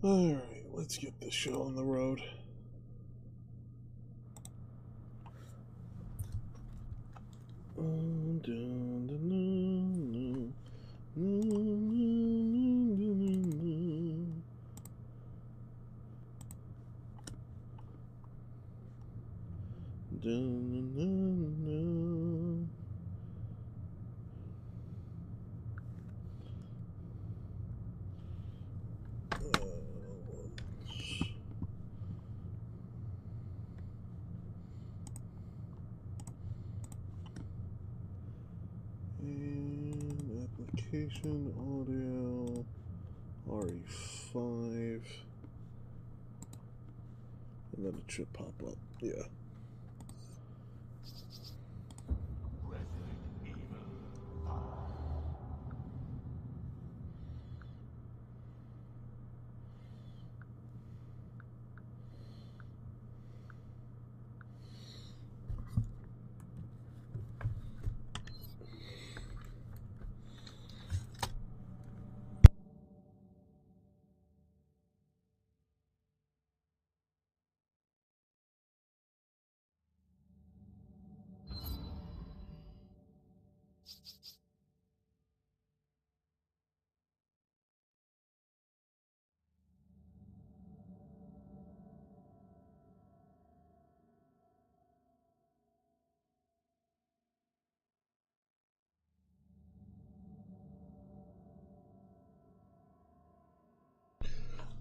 Alright, let's get this show on the road. And application audio RE5, and then it should pop up. Yeah.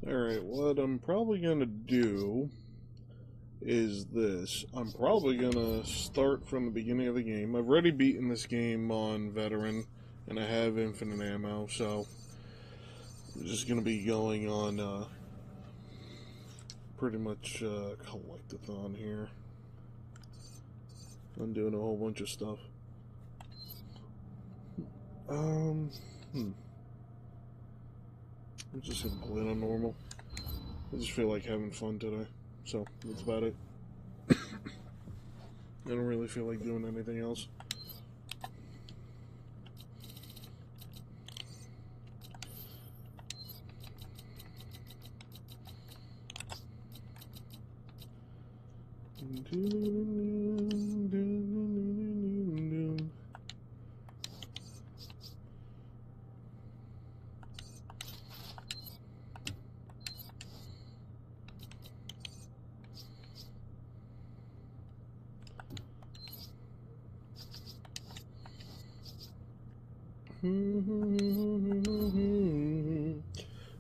Alright, what I'm probably going to do is this. I'm probably going to start from the beginning of the game. I've already beaten this game on Veteran, and I have infinite ammo, so I'm just going to be going on pretty much collectathon here. I'm doing a whole bunch of stuff. I'm just gonna play it on normal. I just feel like having fun today, so that's about it. I don't really feel like doing anything else.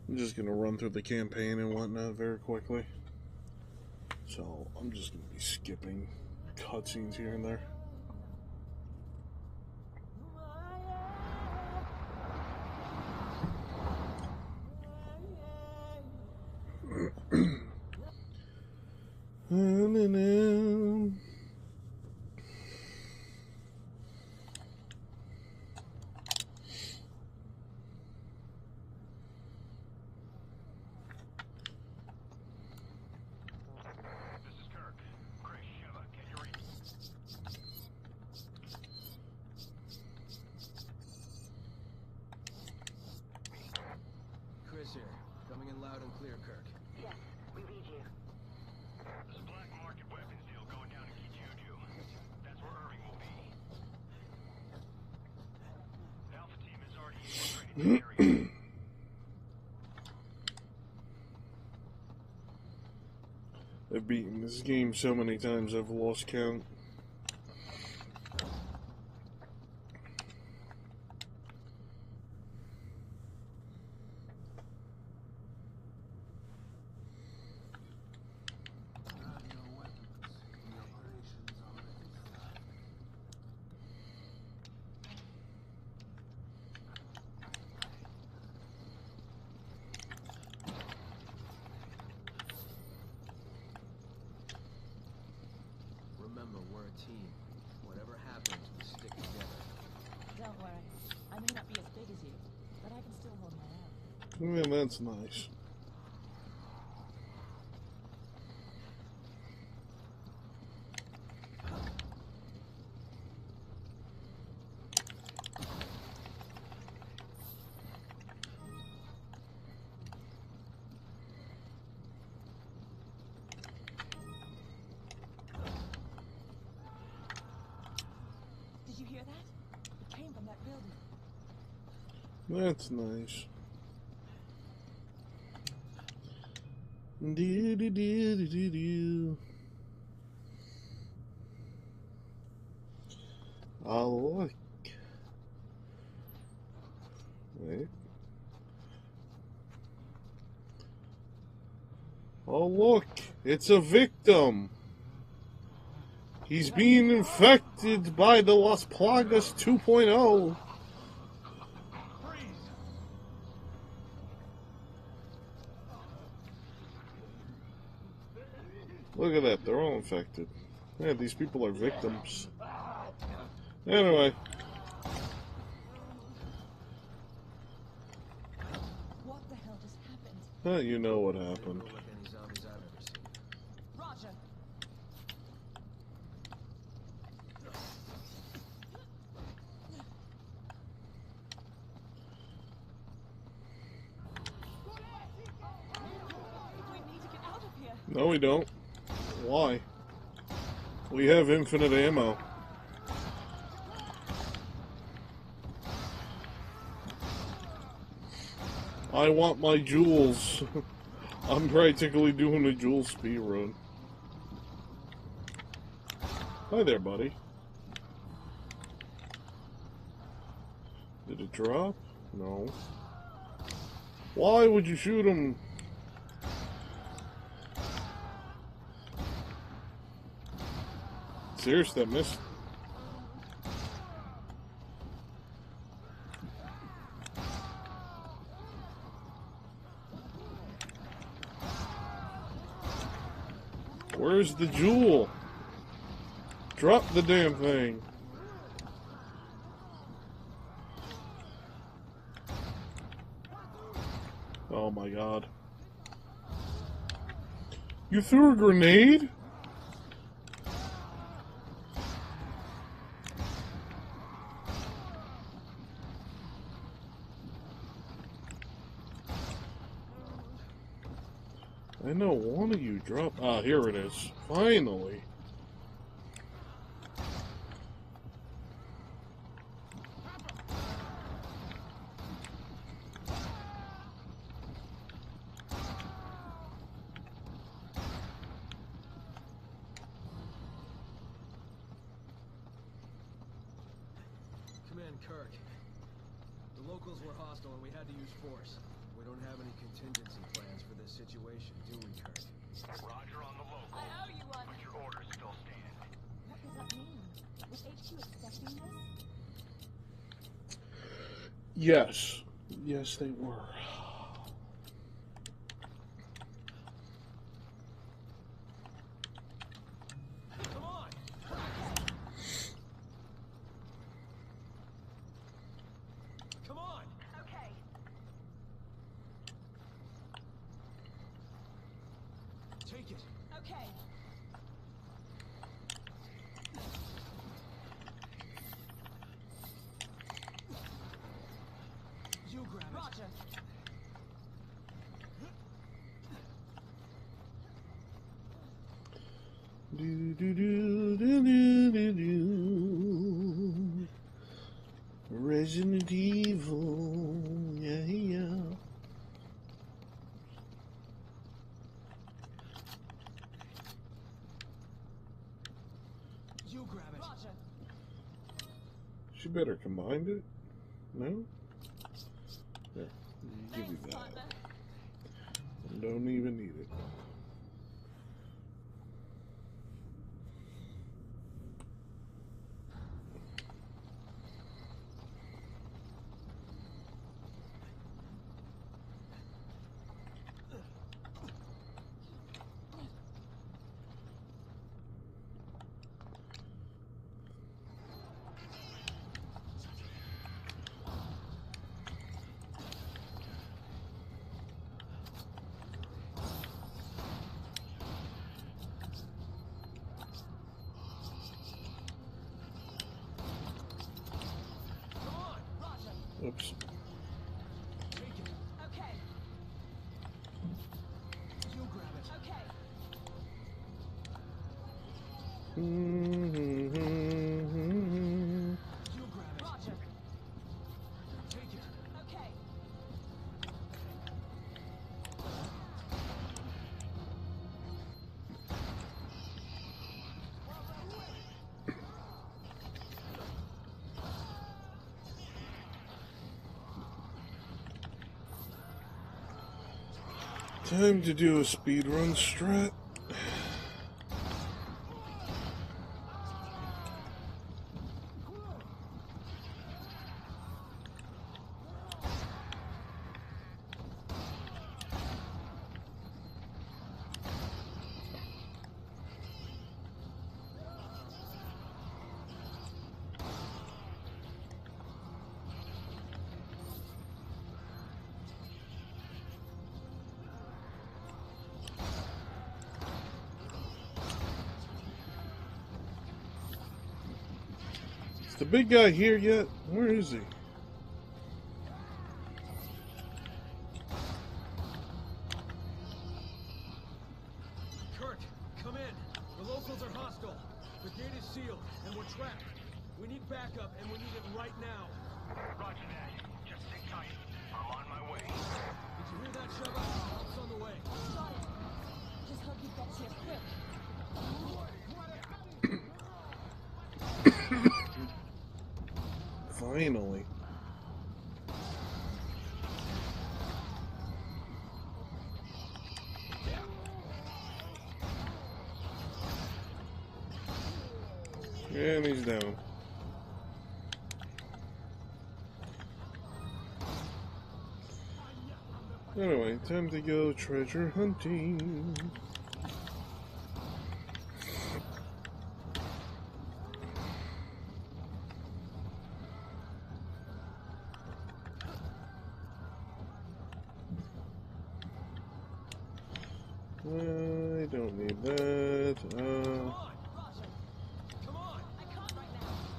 I'm just gonna run through the campaign and whatnot very quickly. So I'm just gonna be skipping cutscenes here and there. Coming in loud and clear, Kirk. Yes, we read you. There's a black market weapons deal going down in Kijuju. That's where Irving will be. The Alpha team is already infiltrating the area. I've beaten this game so many times I've lost count. Remember, we're a team. Whatever happens, we stick together. Don't worry. I may not be as big as you, but I can still hold my own. Yeah, that's nice. you hear that? It came from that building. That's nice. Do, do, do, do, do, do. Oh, look. Wait. Oh, look. It's a victim. He's being infected by the Las Plagas 2.0. Look at that. They're all infected. Yeah, these people are victims. Anyway. What the hell just happened? You know what happened. Like any zombies I've ever seen. Roger. We need to get out of here. No, we don't. Why? We have infinite ammo. I want my jewels. I'm practically doing a jewel speed run. Hi there, buddy. Did it drop? No. Why would you shoot him? Seriously, that missed. Where's the jewel? Drop the damn thing. Oh my god. You threw a grenade? I know one of you dropped. Ah, here it is. Finally. Command Kirk. The locals were hostile and we had to use force. We don't have any contingency plans for this situation, do we, Kirk? Roger on the local. I owe you one. But your orders still stand. What does that mean? Was HQ expecting this? Yes. Yes, they were. Come on! Come on! Okay. Take it! Okay. You grab it! Roger. Do do do do do do do. Resident Evil, yeah, yeah. You grab it! Roger. She better combine it. No. There, give you Thanks, that. partner. Don't even need it. Come on! Roger. Oops. Take it! Okay. You grab it! Okay. Time to do a speedrun strat. Is the big guy here yet? Where is he? Kirk, come in. The locals are hostile. The gate is sealed, and we're trapped. We need backup, and we need it right now. Roger that. Just sit tight. I'm on my way. Did you hear that, Sheva? Help's on the way. Got it. Just hope he gets here quick. Finally. And he's down. Anyway, time to go treasure hunting. I don't need that. Come on! I can't right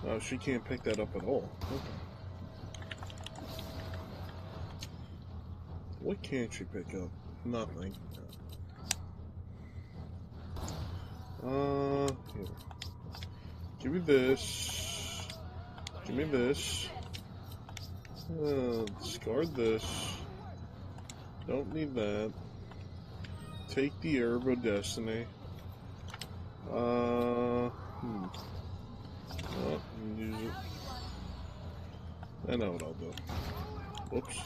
now. Oh, she can't pick that up at all. Okay. What can't she pick up? Nothing. Here. Give me this. Give me this. Discard this. Don't need that. Take the Herb of Destiny. Oh, use it. I know what I'll do. Whoops.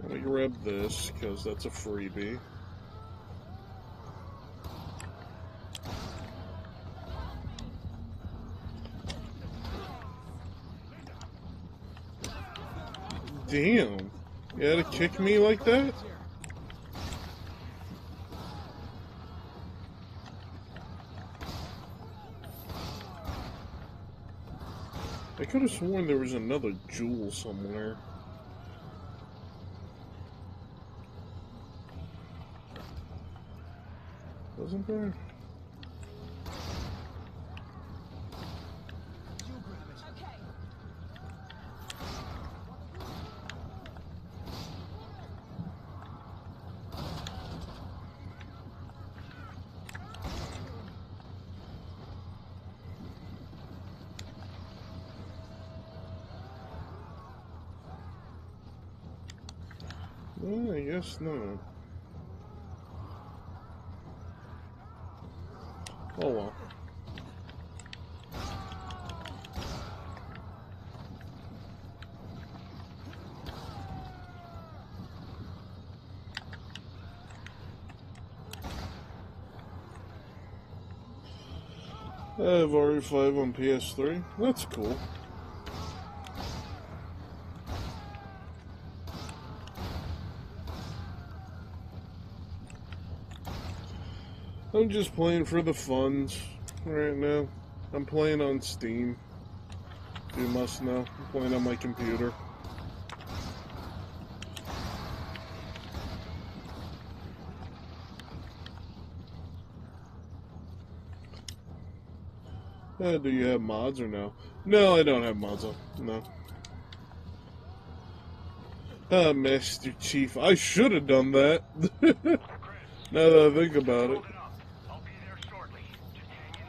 Let me grab this, because that's a freebie. Damn. You had to kick me like that? I could have sworn there was another jewel somewhere. Wasn't there? Okay. Well, I guess not. Oh well. I have RE5 on PS3. That's cool. I'm just playing for the funds right now. I'm playing on Steam. You must know. I'm playing on my computer. Do you have mods or no? No, I don't have mods on. No. Master Chief. I should have done that. Now that I think about it. I'll be there shortly. Just hang in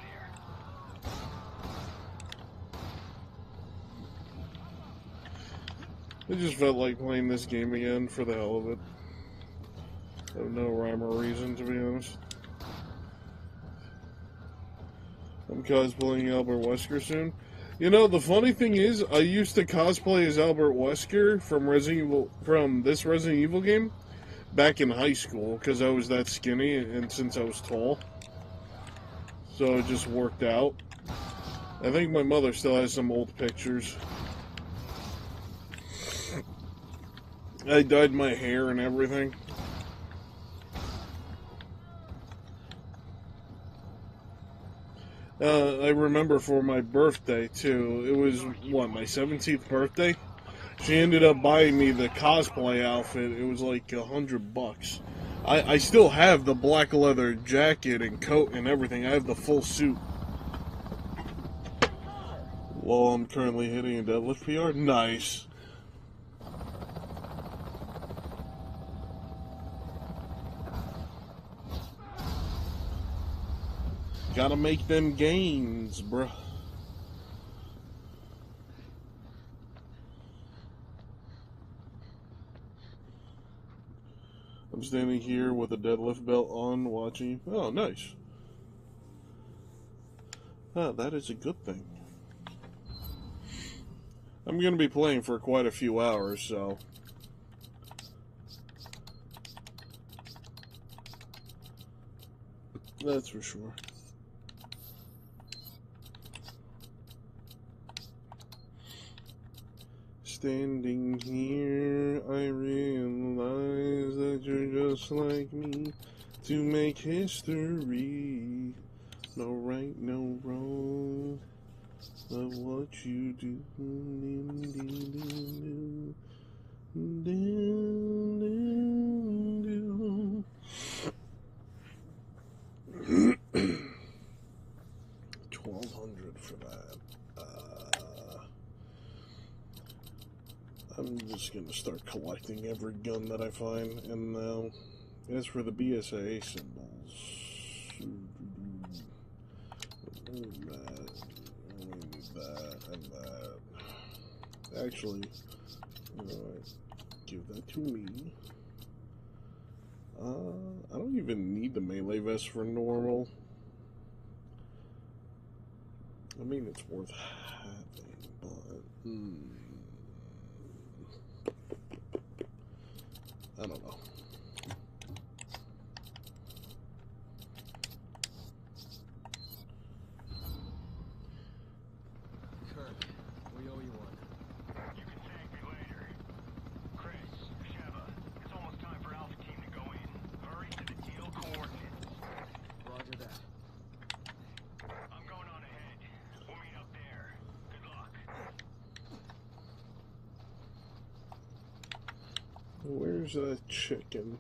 there. I just felt like playing this game again for the hell of it. I have no rhyme or reason, to be honest. I'm cosplaying Albert Wesker soon. You know, the funny thing is, I used to cosplay as Albert Wesker from this Resident Evil game back in high school because I was that skinny and since I was tall. So it just worked out. I think my mother still has some old pictures. I dyed my hair and everything. I remember for my birthday, too. It was, what, my 17th birthday? She ended up buying me the cosplay outfit. It was like $100. I still have the black leather jacket and coat and everything. I have the full suit. Well, I'm currently hitting a deadlift PR. Nice. Gotta make them gains, bruh. I'm standing here with a deadlift belt on, watching. Oh, nice. Ah, that is a good thing. I'm gonna be playing for quite a few hours, so. That's for sure. Standing here, I realize that you're just like me to make history. No right, no wrong of what you do. 1,200 for that. I'm just gonna start collecting every gun that I find, and now, as for the BSA symbols, that, and that. Actually, give that to me. I don't even need the melee vest for normal. I mean, it's worth having, but I don't know. Kirk, we owe you one. You can thank me later. Chris, Sheva, it's almost time for Alpha Team to go in. Hurry to the deal coordinates. Roger that. I'm going on ahead. We'll meet up there. Good luck. Where's that chicken?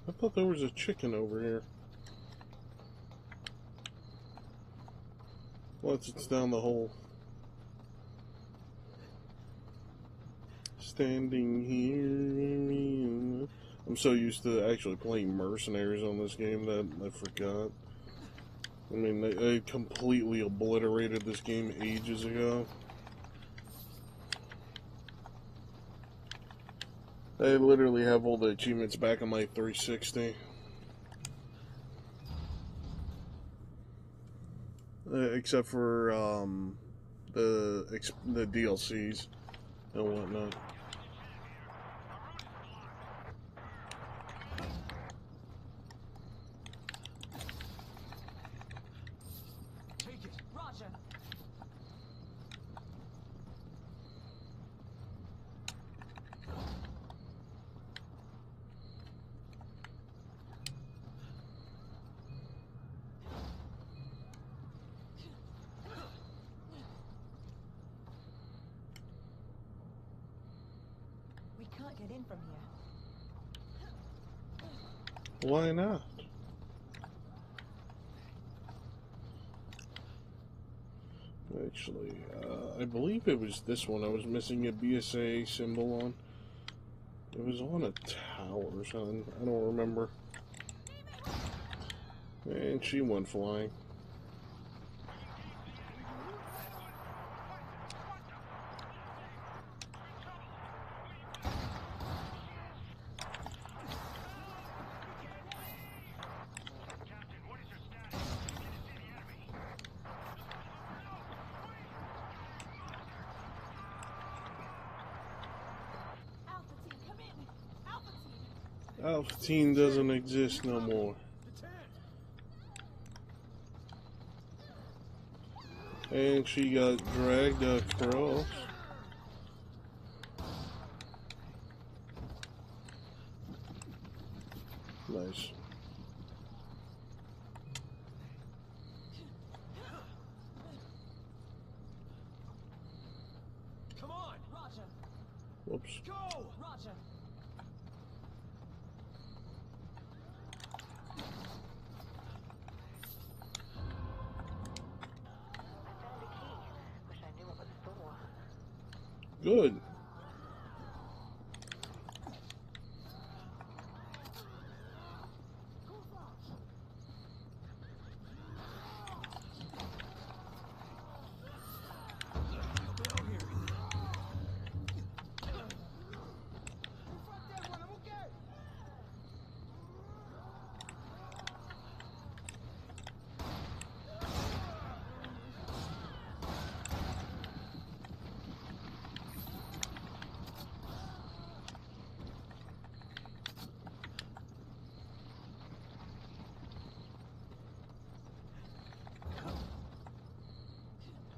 I thought there was a chicken over here. Once it's down the hole. Standing here. I'm so used to actually playing mercenaries on this game that I forgot. I mean, I completely obliterated this game ages ago. I literally have all the achievements back on my 360. Except for the DLCs and whatnot. Take it. Roger. We can't get in from here. Why not? Actually, I believe it was this one I was missing a BSA symbol on. It was on a tower or something. I don't remember. And she went flying. Alpha Team doesn't exist no more. And she got dragged across. Nice. Come on! Roger. Whoops. Go! Roger. Good.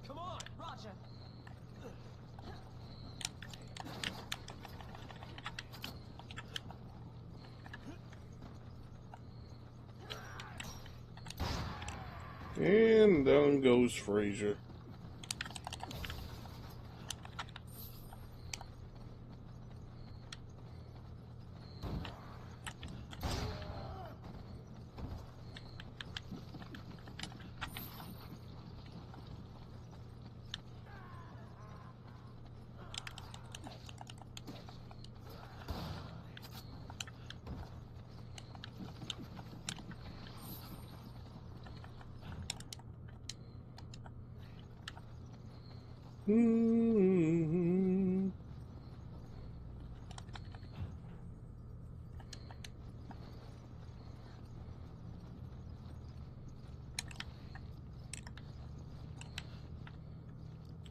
Come on! Roger. And down goes Fraser.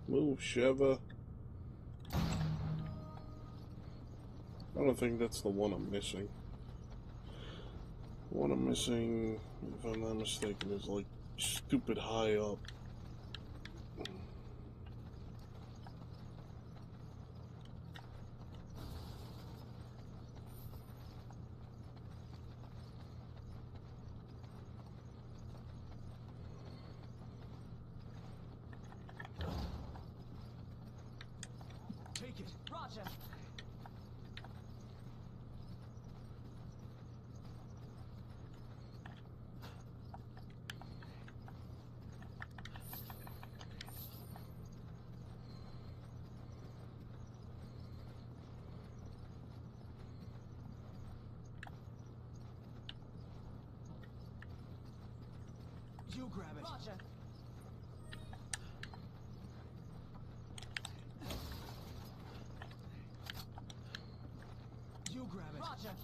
Move, Sheva. I don't think that's the one I'm missing. The one I'm missing, if I'm not mistaken, is like stupid high up. Take it! Roger. You grab it! Roger. You grab it! Roger.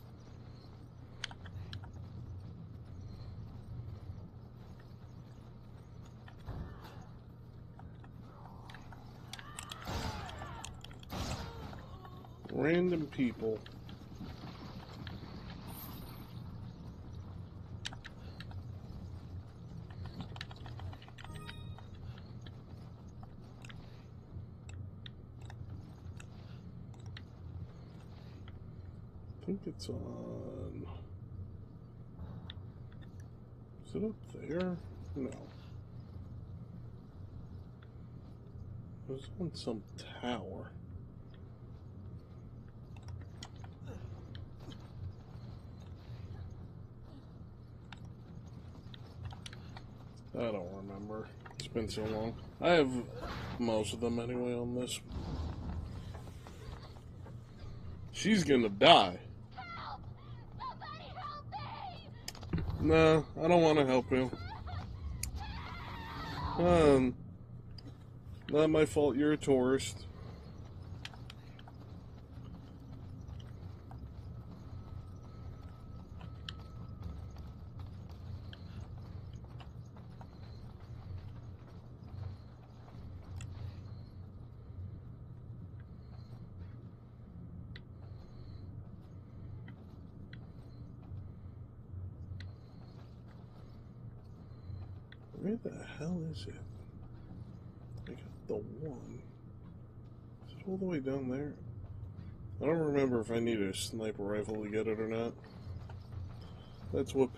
Random people. I think it's on... Is it up there? No. It was on some tower. I don't remember. It's been so long. I have most of them anyway on this. She's gonna die. Help! Somebody help me! Nah, I don't want to help you. Not my fault you're a tourist. Where the hell is it? I got the one. Is it all the way down there? I don't remember if I need a sniper rifle to get it or not. That's what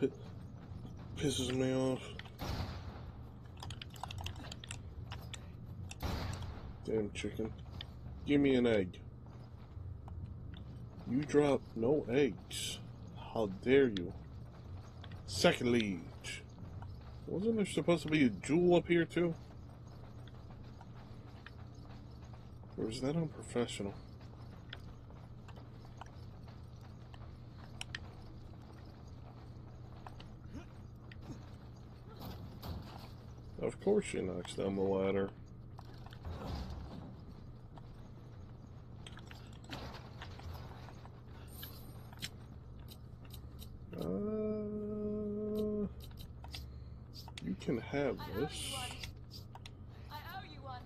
pisses me off. Damn chicken. Give me an egg. You drop no eggs. How dare you? Sacrilege. Wasn't there supposed to be a jewel up here too? Or is that unprofessional? Of course she knocks down the ladder. You can have this. I owe you one.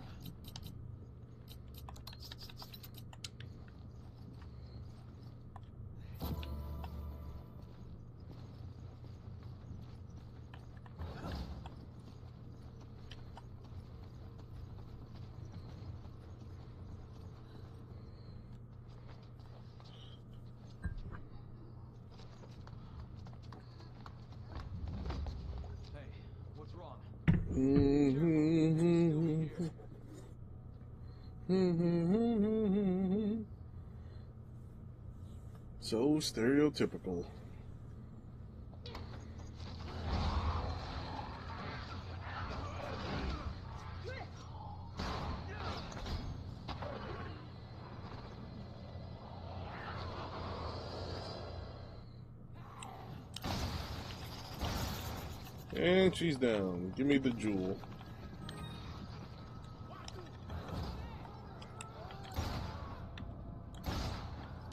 Hey, what's wrong? So stereotypical. And she's down. Give me the jewel.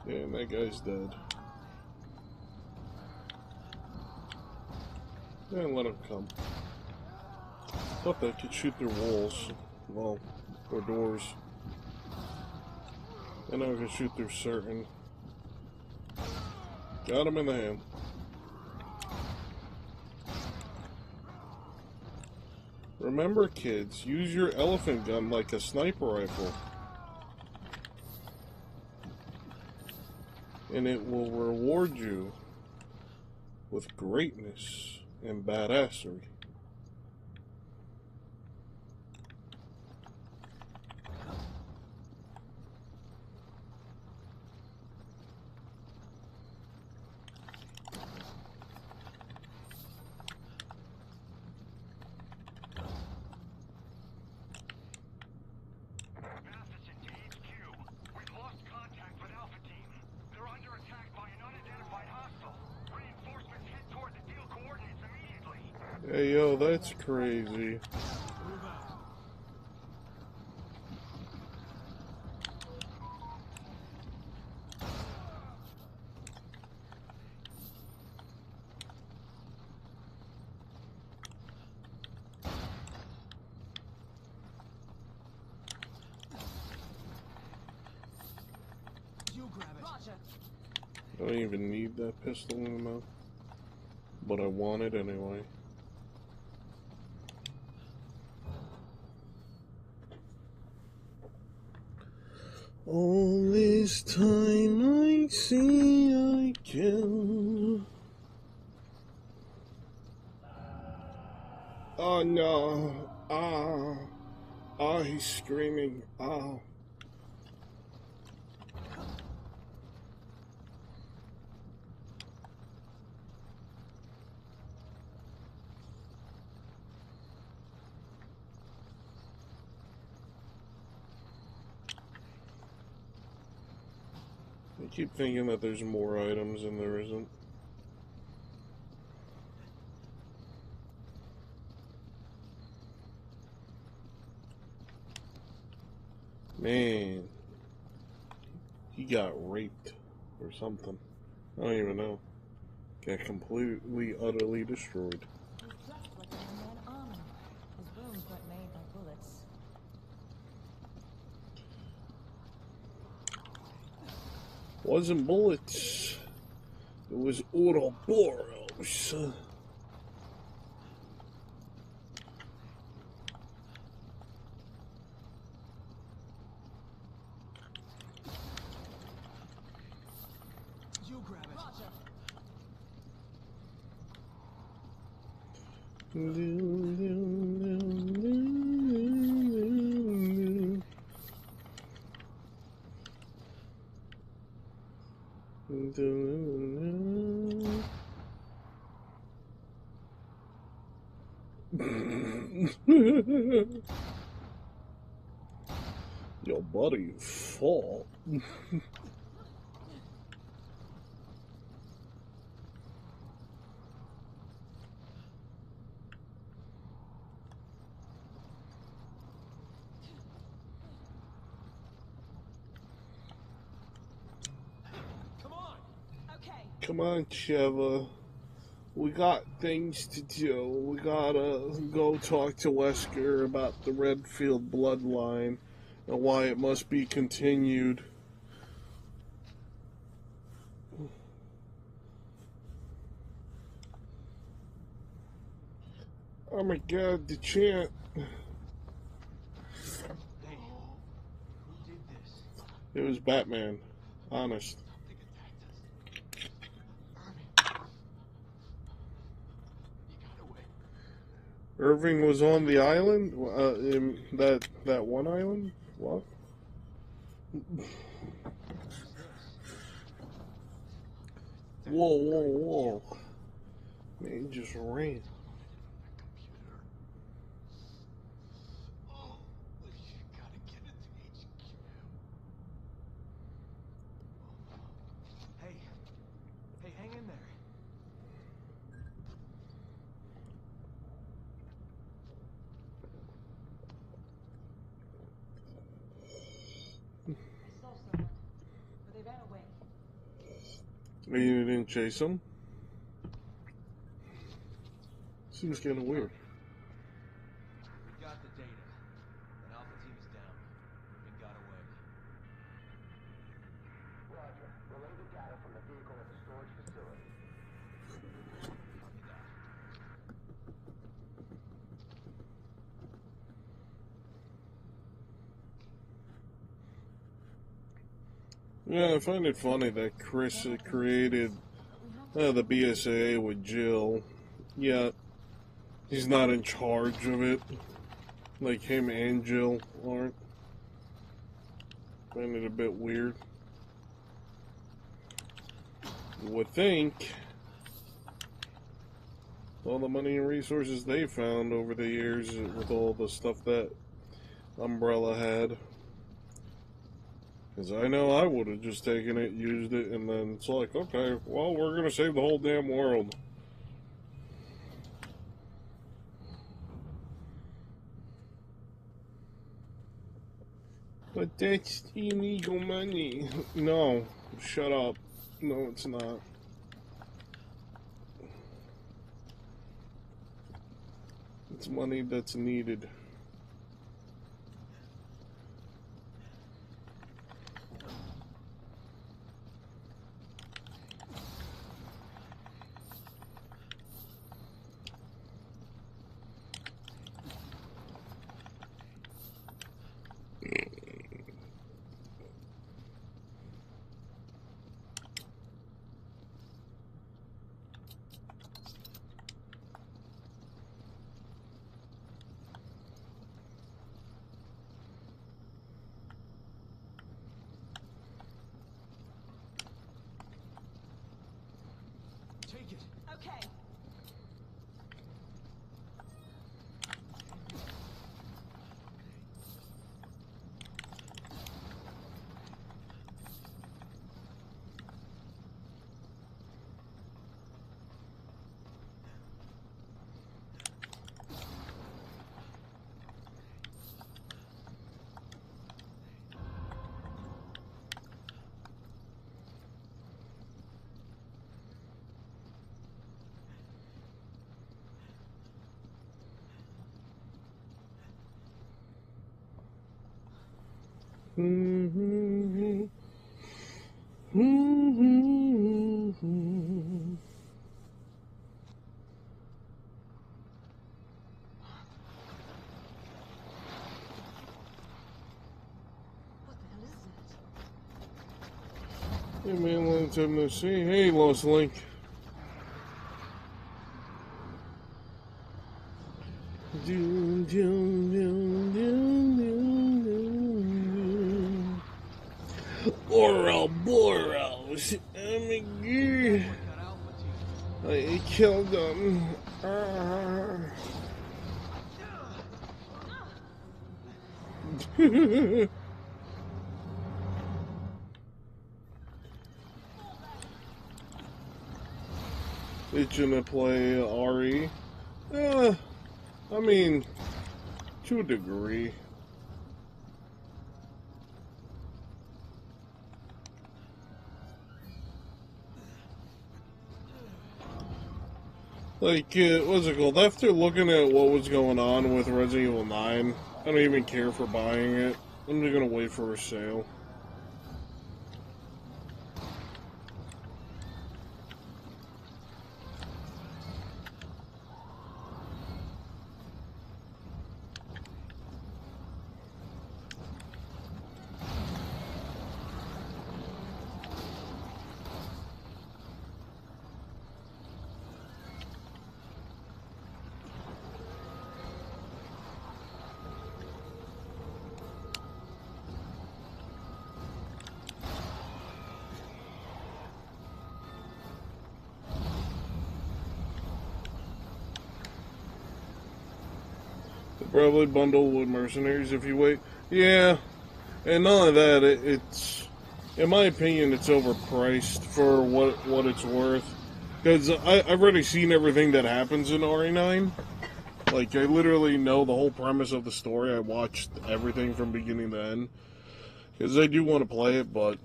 And that guy's dead. And let him come. Thought that could shoot through walls. Well, or doors. And I can shoot through certain. Got him in the hand. Remember, kids, use your elephant gun like a sniper rifle. And it will reward you with greatness and badassery. Hey, yo, that's crazy. You grab it. Roger. I don't even need that pistol in the mouth, but I want it anyway. All this time I see I can. Oh no. He's screaming. I keep thinking that there's more items and there isn't. Man, he got raped or something. I don't even know. Got completely, utterly destroyed. He's dressed like a one-man army. His wounds weren't made by bullets. Wasn't bullets. It was Ouroboros. Yo, buddy, fall. Come on. Okay. Come on, Sheva. We got things to do. We gotta go talk to Wesker about the Redfield Bloodline and why it must be continued. Oh my god, the chant. Hey, who did this? It was Batman. Honest. Irving was on the island? In that one island? What? Whoa, whoa, whoa. Man, he just ran. Hey, hang in there. I saw someone, but they ran away. You didn't chase him? Seems kind of weird. We got the data. An Alpha team is down. Irving got away. Roger. Relay the data from the vehicle at the storage facility. Copy that. Yeah, I find it funny that Chris created the BSAA with Jill, yet he's not in charge of it. Like him and Jill aren't. Find it a bit weird. You would think all the money and resources they found over the years with all the stuff that Umbrella had. Because I know I would have just taken it, used it, and then it's like, okay, well, we're going to save the whole damn world. But that's illegal money. No, shut up. No, it's not. It's money that's needed. Take it. Okay. What the hell is that? Hey man, long time no see. Hey, Lost Link. Doom, doom, doom, doom, doom, doom, doom. Ouroboros. Oh my god. Cut Alpha Team. I killed them. Ah. Itching to play RE. I mean, to a degree. Like, what's it called? After looking at what was going on with Resident Evil 9, I don't even care for buying it. I'm just gonna wait for a sale. Probably bundle with Mercenaries if you wait. Yeah, and not only that, it's, in my opinion, it's overpriced for what it's worth. Because I've already seen everything that happens in RE9. Like, I literally know the whole premise of the story. I watched everything from beginning to end. Because I do want to play it, but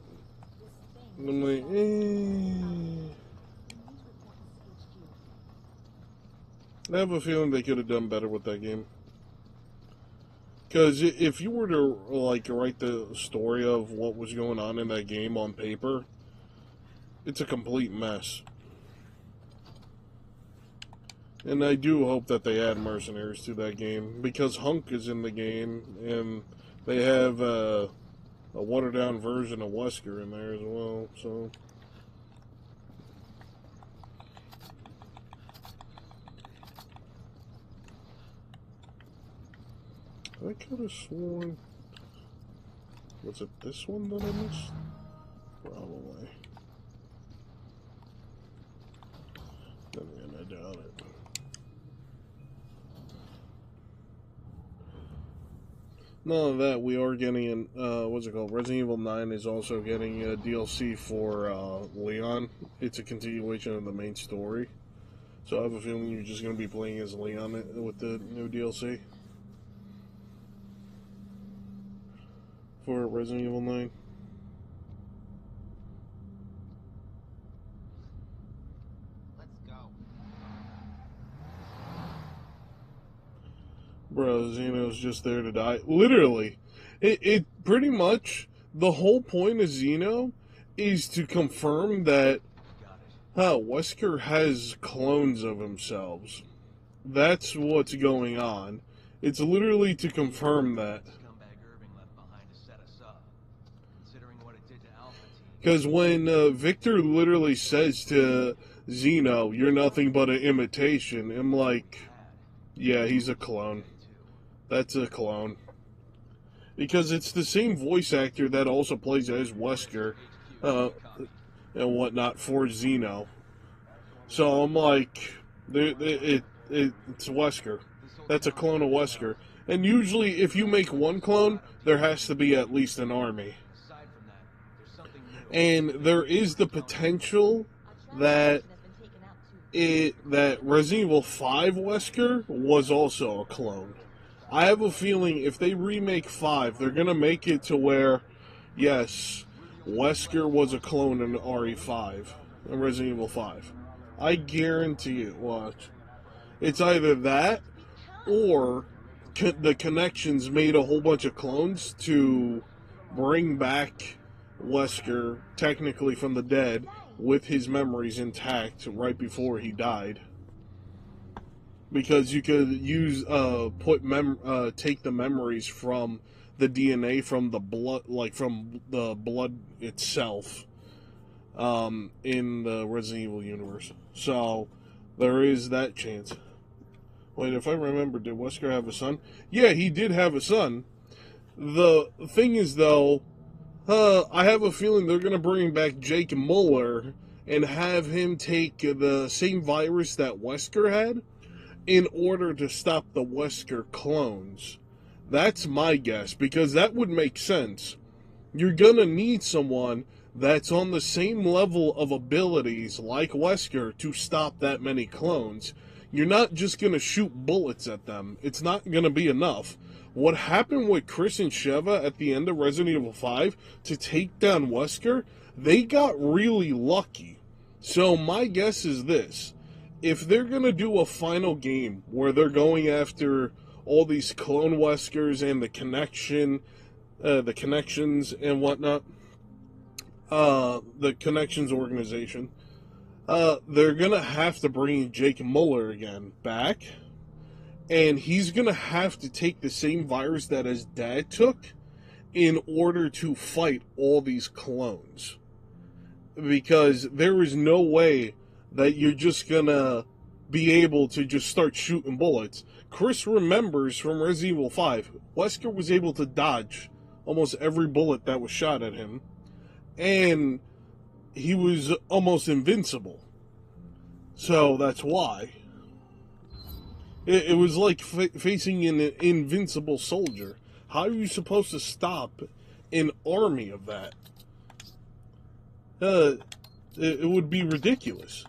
I'm like, I have a feeling they could have done better with that game. Because if you were to, like, write the story of what was going on in that game on paper, it's a complete mess. And I do hope that they add Mercenaries to that game, because Hunk is in the game, and they have a watered-down version of Wesker in there as well, so... I could have sworn... Was it this one that I missed? Probably. Then again, I doubt it. None of that, we are getting an, what's it called? Resident Evil 9 is also getting a DLC for Leon. It's a continuation of the main story. So I have a feeling you're just going to be playing as Leon with the new DLC. For Resident Evil 9. Let's go. Bro, Xeno's just there to die. Literally. It pretty much, the whole point of Xeno is to confirm that Wesker has clones of themselves. That's what's going on. It's literally to confirm that. Because when Victor literally says to Xeno, "You're nothing but an imitation," I'm like, yeah, he's a clone. That's a clone. Because it's the same voice actor that also plays as Wesker and whatnot for Xeno. So I'm like, it's Wesker. That's a clone of Wesker. And usually if you make one clone, there has to be at least an army. And there is the potential that Resident Evil 5 Wesker was also a clone. I have a feeling if they remake 5, they're going to make it to where, yes, Wesker was a clone in RE5, in Resident Evil 5. I guarantee it, watch. It's either that, or the Connections made a whole bunch of clones to bring back Wesker, technically from the dead, with his memories intact right before he died. Because you could use, take the memories from the DNA from the blood, like from the blood itself, in the Resident Evil universe. So, there is that chance. Wait, if I remember, did Wesker have a son? Yeah, he did have a son. The thing is, though, I have a feeling they're going to bring back Jake Muller and have him take the same virus that Wesker had in order to stop the Wesker clones. That's my guess, because that would make sense. You're going to need someone that's on the same level of abilities like Wesker to stop that many clones. You're not just going to shoot bullets at them. It's not going to be enough. What happened with Chris and Sheva at the end of Resident Evil 5 to take down Wesker, they got really lucky. So my guess is this. If they're going to do a final game where they're going after all these clone Weskers and the connections and whatnot, the Connections organization, they're going to have to bring Jake Muller again back. And he's going to have to take the same virus that his dad took in order to fight all these clones. Because there is no way that you're just going to be able to just start shooting bullets. Chris remembers from Resident Evil 5, Wesker was able to dodge almost every bullet that was shot at him. And he was almost invincible. So that's why. It was like facing an invincible soldier. How are you supposed to stop an army of that? It would be ridiculous.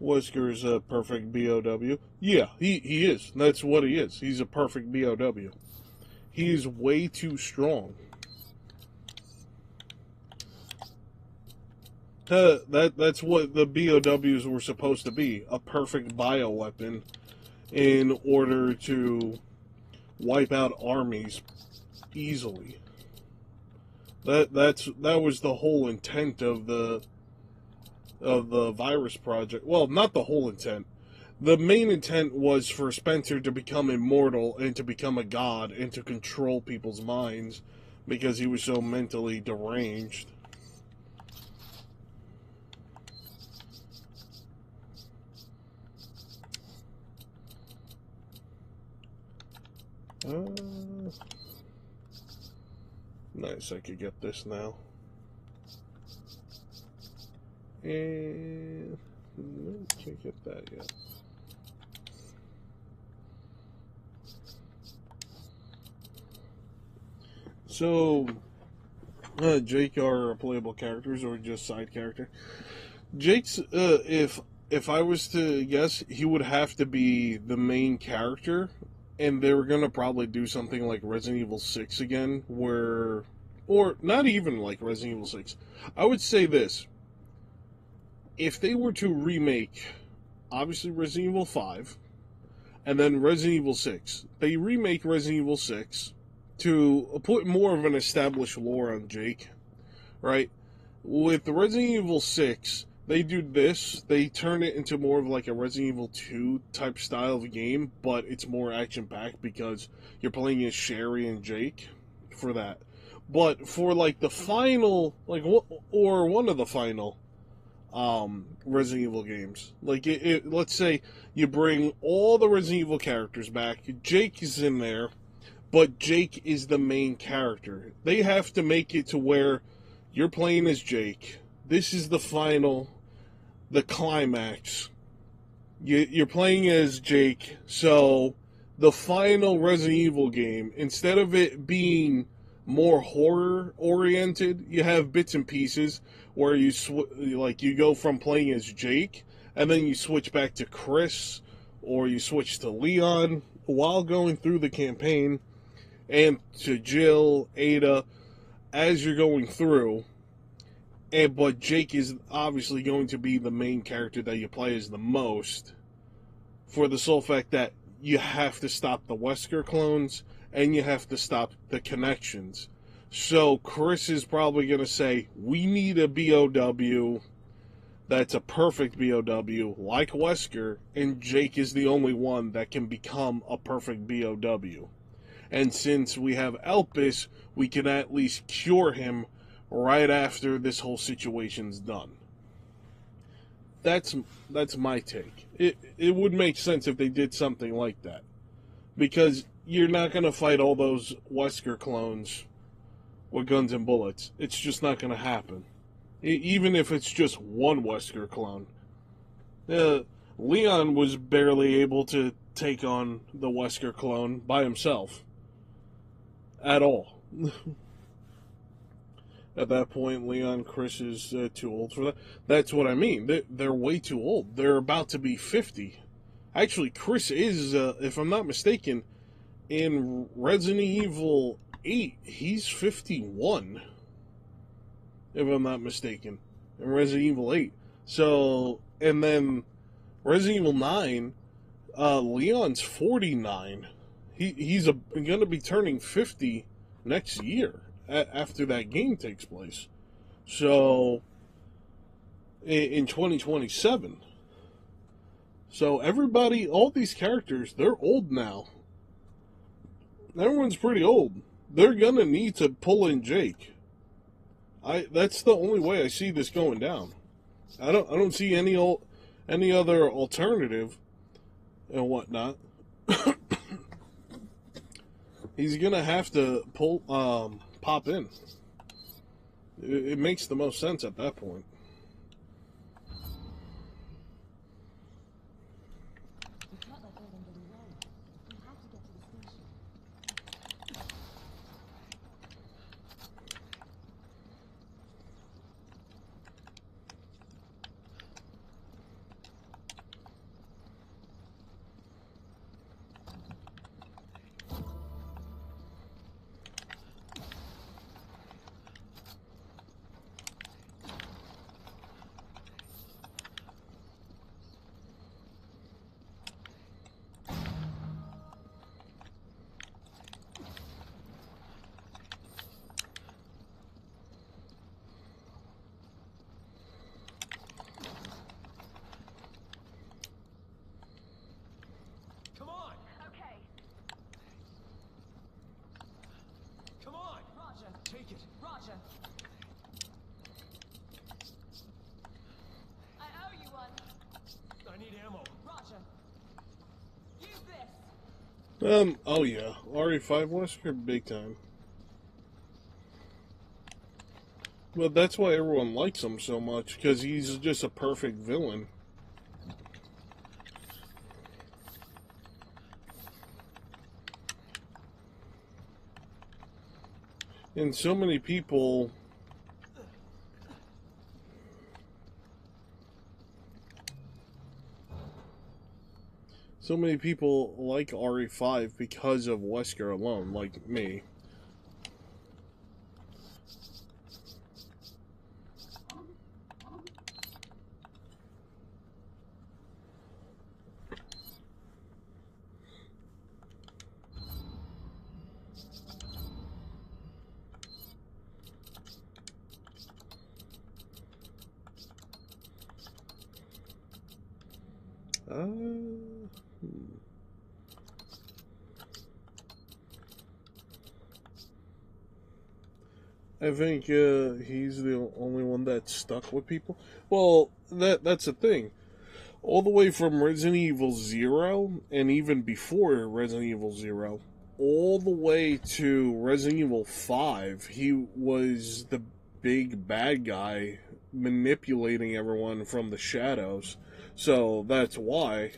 Wesker's a perfect BOW. Yeah, he is. That's what he is. He's a perfect BOW. He is way too strong. That's what the BOWs were supposed to be. A perfect bioweapon in order to wipe out armies easily. That was the whole intent of the virus project. Well, not the whole intent. The main intent was for Spencer to become immortal and to become a god and to control people's minds because he was so mentally deranged. Nice, I could get this now. And can't get that yet. So, Jake are playable characters or just side character? Jake's, if I was to guess, he would have to be the main character, and they were gonna probably do something like Resident Evil 6 again, where, or not even like Resident Evil 6. I would say this. If they were to remake, obviously, Resident Evil 5, and then Resident Evil 6, they remake Resident Evil 6 to put more of an established lore on Jake, right? With Resident Evil 6, they do this, they turn it into more of like a Resident Evil 2 type style of game, but it's more action-packed because you're playing as Sherry and Jake for that. But for like the final, like, or one of the final Resident Evil games. Like, let's say you bring all the Resident Evil characters back. Jake is in there, but Jake is the main character. They have to make it to where you're playing as Jake. This is the final, the climax. You're playing as Jake, so the final Resident Evil game, instead of it being more horror-oriented, you have bits and pieces where you you go from playing as Jake, and then you switch back to Chris, or you switch to Leon while going through the campaign, and to Jill, Ada, as you're going through. But Jake is obviously going to be the main character that you play as the most, for the sole fact that you have to stop the Wesker clones, and you have to stop the Connections. So Chris is probably going to say, we need a BOW that's a perfect BOW, like Wesker, and Jake is the only one that can become a perfect BOW. And since we have Elpis, we can at least cure him right after this whole situation's done. That's my take. It would make sense if they did something like that. Because you're not going to fight all those Wesker clones with guns and bullets. It's just not going to happen. Even if it's just one Wesker clone. Leon was barely able to take on the Wesker clone by himself. At all. At that point, Leon, Chris is too old for that. That's what I mean. They're way too old. They're about to be 50. Actually, Chris is, if I'm not mistaken, in Resident Evil 8, he's 51. If I'm not mistaken. In Resident Evil 8. So, and then Resident Evil 9, Leon's 49. He's going to be turning 50 next year after that game takes place. So, in 2027. So, everybody, all these characters, they're old now. Everyone's pretty old. They're going to need to pull in Jake. That's the only way I see this going down. I don't see any other alternative and whatnot. He's gonna have to pop in. It makes the most sense at that point. We can't let them get away. We have to get to the station. Come on! Okay. Come on! Roger. Take it! Roger. I owe you one. I need ammo. Roger. Use this. Oh yeah. RE5 Wesker, big time. Well, that's why everyone likes him so much, because he's just a perfect villain. And so many people like RE5 because of Wesker alone, like me. I think he's the only one that's stuck with people. Well, that's the thing. All the way from Resident Evil 0, and even before Resident Evil 0, all the way to Resident Evil 5, he was the big bad guy manipulating everyone from the shadows. So that's why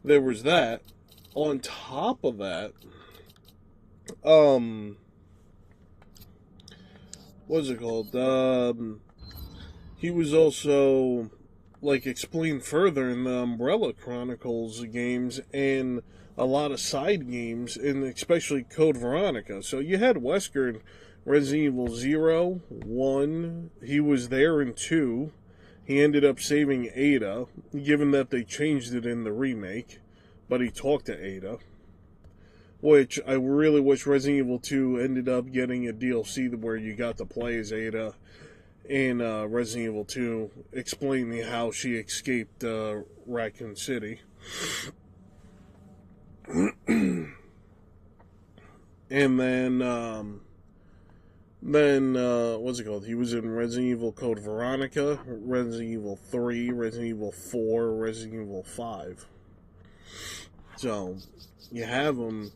there was that. On top of that, what's it called? He was also, like, explained further in the Umbrella Chronicles games and a lot of side games, and especially Code Veronica. So you had Wesker in Resident Evil 0, 1, he was there in 2. He ended up saving Ada, given that they changed it in the remake, but he talked to Ada. Which I really wish Resident Evil 2 ended up getting a DLC where you got to play as Ada in Resident Evil 2, explaining how she escaped Raccoon City. And then what's it called? He was in Resident Evil Code Veronica, Resident Evil 3, Resident Evil 4, Resident Evil 5. So, you have him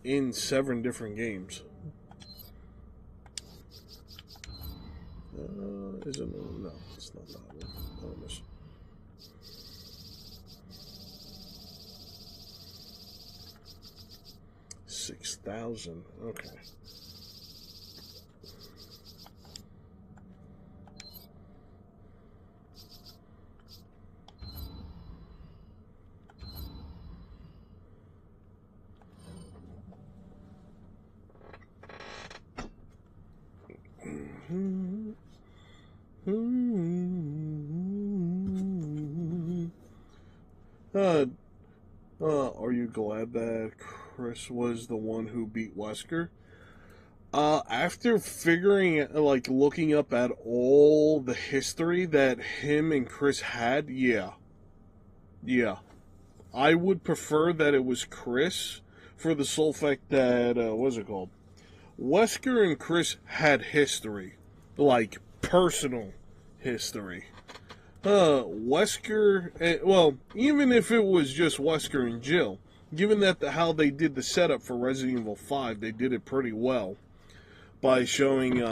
in 7 different games. Is it? No, it's not that one. Oh, this. $6,000. Okay. Are you glad that Chris was the one who beat Wesker? After looking up at all the history that him and Chris had, yeah. I would prefer that it was Chris, for the sole fact that, what's it called? Wesker and Chris had history. Like, personal history. Wesker, well, even if it was just Wesker and Jill, given that how they did the setup for Resident Evil 5, they did it pretty well by showing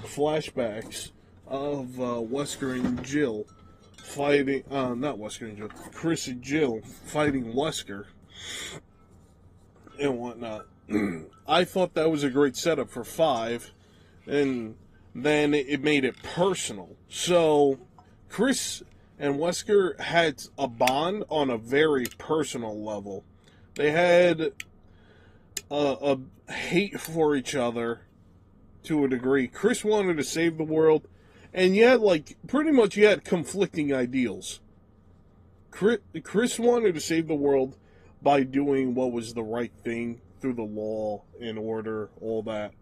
flashbacks of Wesker and Jill fighting, not Wesker and Jill, Chris and Jill fighting Wesker and whatnot. I thought that was a great setup for 5, and then it made it personal. So Chris and Wesker had a bond on a very personal level. They had a hate for each other to a degree. Chris wanted to save the world, and yet, pretty much you had conflicting ideals. Chris wanted to save the world by doing what was the right thing through the law and order, all that.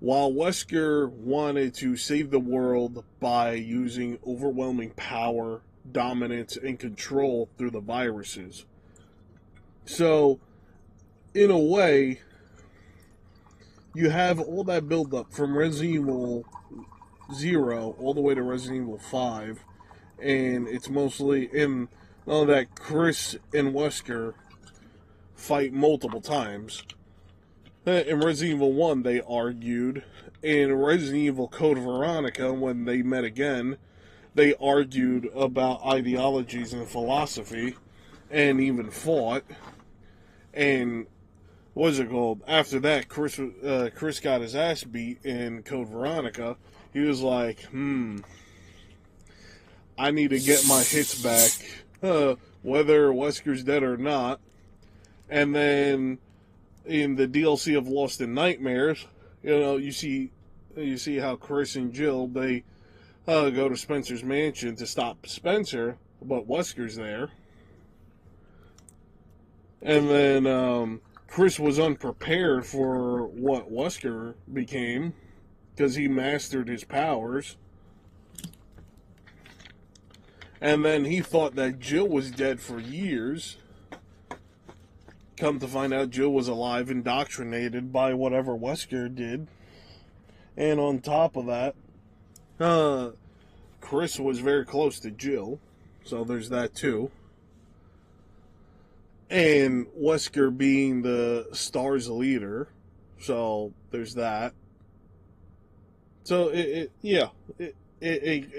While Wesker wanted to save the world by using overwhelming power, dominance, and control through the viruses. So, in a way, you have all that build-up from Resident Evil 0 all the way to Resident Evil 5, and it's mostly in all that Chris and Wesker fight multiple times. In Resident Evil 1, they argued. In Resident Evil Code Veronica, when they met again, they argued about ideologies and philosophy, and even fought. And what's it called? After that, Chris got his ass beat in Code Veronica. He was like, I need to get my hits back, whether Wesker's dead or not. And then in the DLC of Lost in Nightmares, you see how Chris and Jill, they go to Spencer's mansion to stop Spencer, but Wesker's there. And then Chris was unprepared for what Wesker became, because he mastered his powers. And then he thought that Jill was dead for years. Come to find out, Jill was alive, indoctrinated by whatever Wesker did. And on top of that, Chris was very close to Jill, so there's that too. And Wesker being the STARS leader, so there's that. So it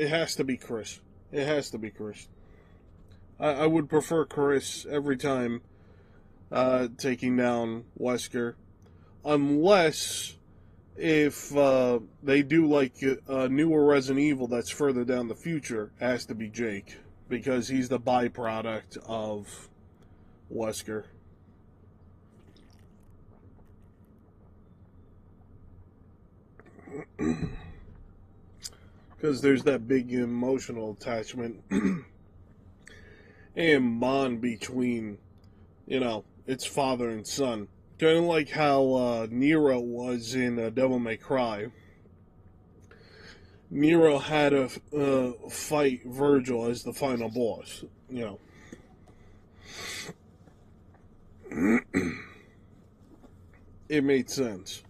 has to be Chris. It has to be Chris. I would prefer Chris every time taking down Wesker, unless if they do like a newer Resident Evil that's further down the future, it has to be Jake, because he's the byproduct of Wesker. Because there's that big emotional attachment and bond between, its father and son. Kind of like how Nero was in Devil May Cry. Nero had to fight Virgil as the final boss. You know, it made sense.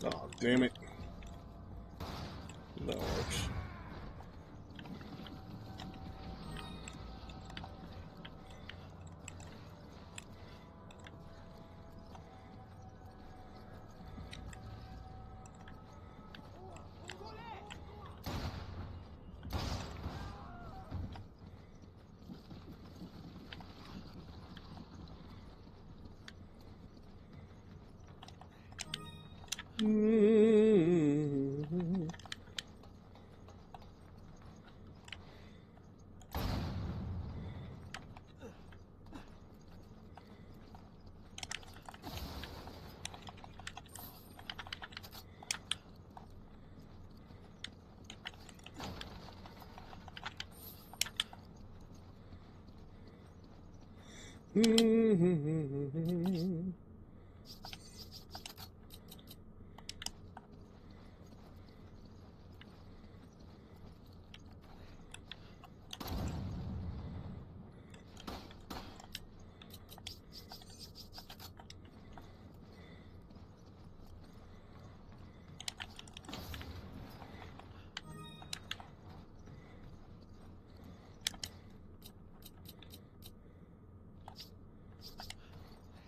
Oh, damn it. That works.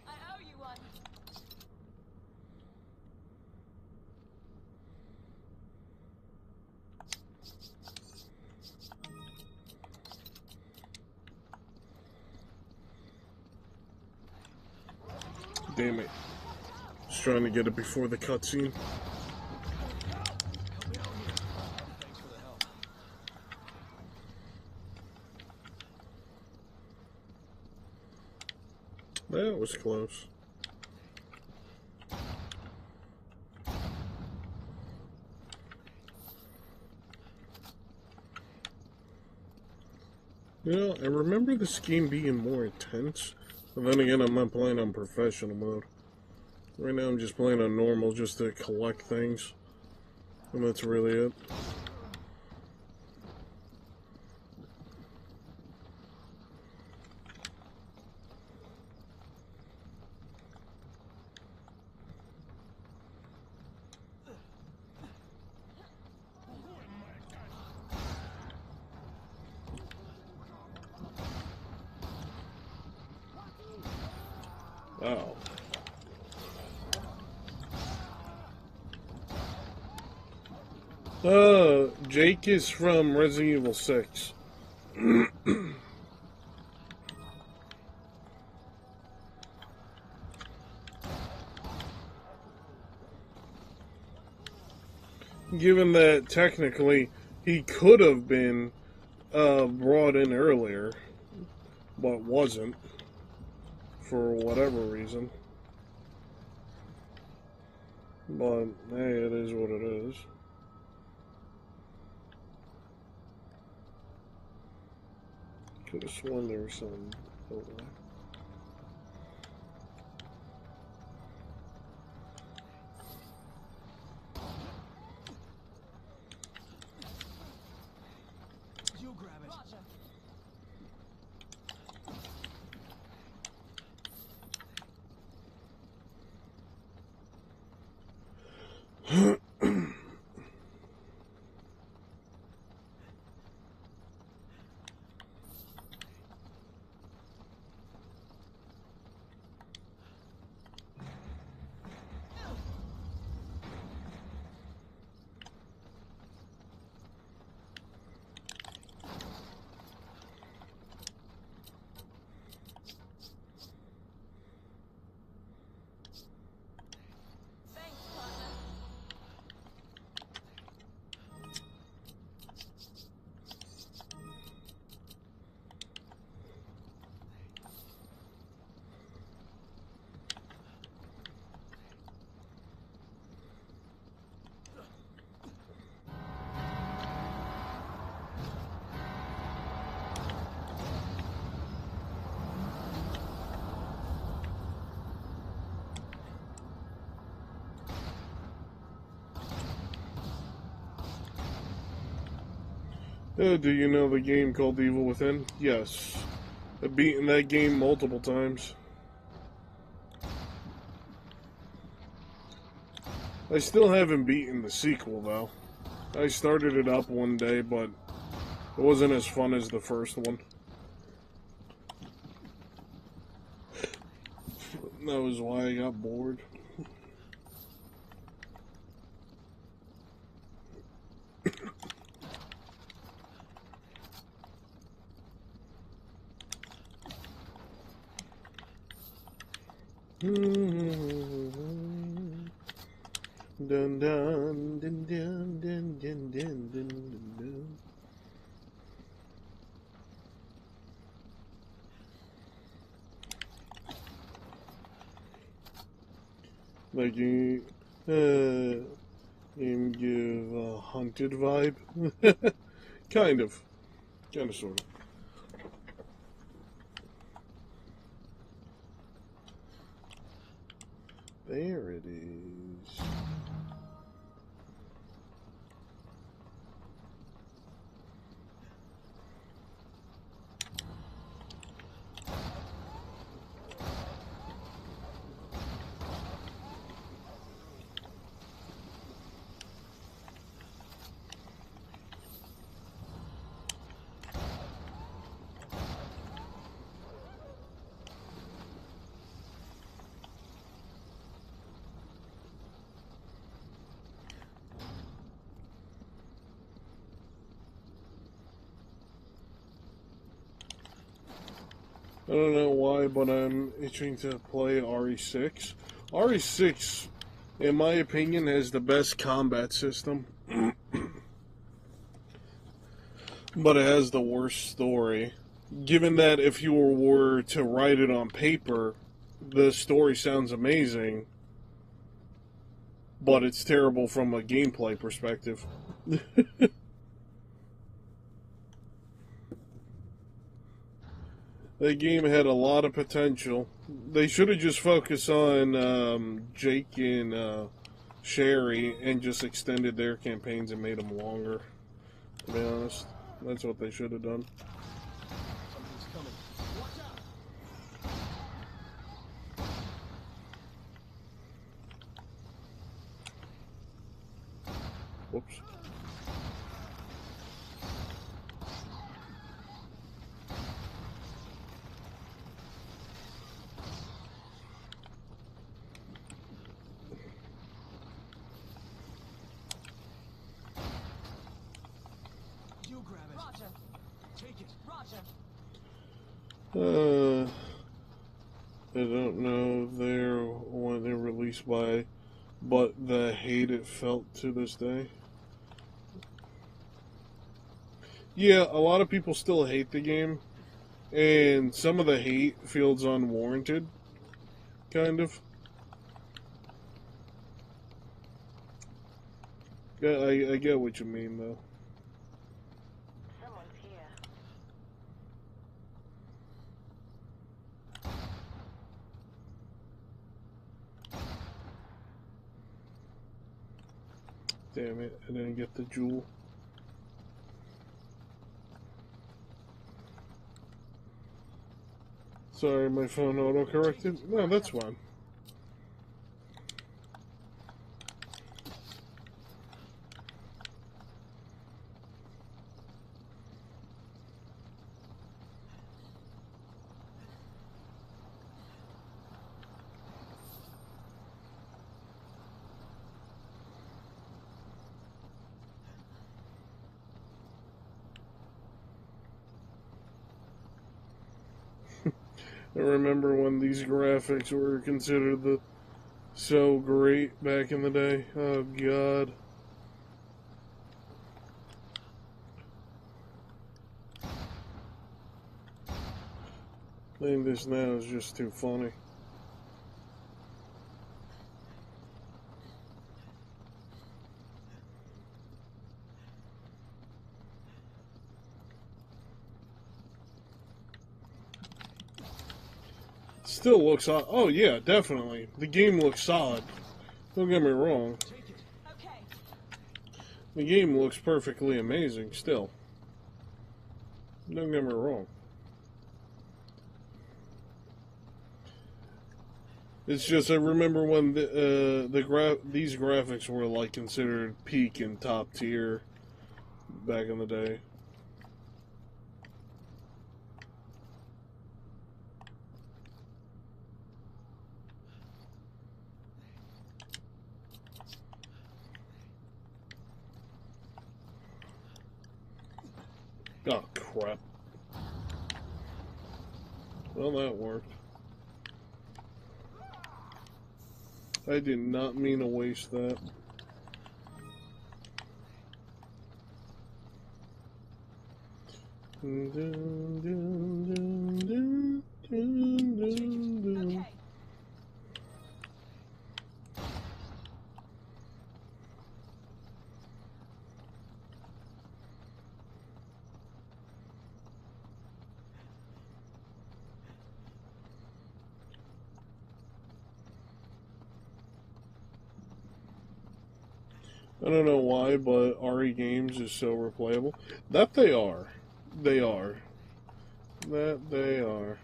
I owe you one. Damn it. Just trying to get it before the cutscene. Help me out here. Thanks for the help. That was close. You know, I remember this game being more intense, but then again, I'm not playing on professional mode. Right now, I'm just playing on normal just to collect things, and that's really it. Wow. Jake is from Resident Evil 6. Given that technically he could have been brought in earlier, but wasn't, for whatever reason. But hey, it is what it is. Could have sworn there was some over there. You grab it. Roger. Do you know the game called Evil Within? Yes. I've beaten that game multiple times. I still haven't beaten the sequel, though. I started it up one day, but it wasn't as fun as the first one. That was why I got bored. Dun dun dun dun dun dun dun dun dun. Like you give a haunted vibe. Kind of, sort of. There it is. I don't know why, but I'm itching to play RE6. RE6, in my opinion, has the best combat system. But it has the worst story. Given that if you were to write it on paper, the story sounds amazing, but it's terrible from a gameplay perspective. That game had a lot of potential. They should have just focused on Jake and Sherry and just extended their campaigns and made them longer. To be honest, that's what they should have done. Something's coming. Watch out! Whoops. You grab it. Roger. Take it. Roger. I don't know when they're released by, but the hate it felt to this day. Yeah, a lot of people still hate the game, and some of the hate feels unwarranted, kind of. Yeah, I get what you mean, though. Someone's here. Damn it, I didn't get the jewel. Sorry, my phone auto-corrected. No, that's fine. I remember when these graphics were considered so great back in the day. Oh, God. Playing this now is just too funny. Still looks solid. Oh yeah, definitely. The game looks solid. Don't get me wrong. Take it. Okay. The game looks perfectly amazing still. Don't get me wrong. It's just I remember when these graphics were like considered peak and top tier back in the day. Oh crap. Well, that worked. I did not mean to waste that. Okay. I don't know why, but RE games is so replayable. That they are. They are. That they are.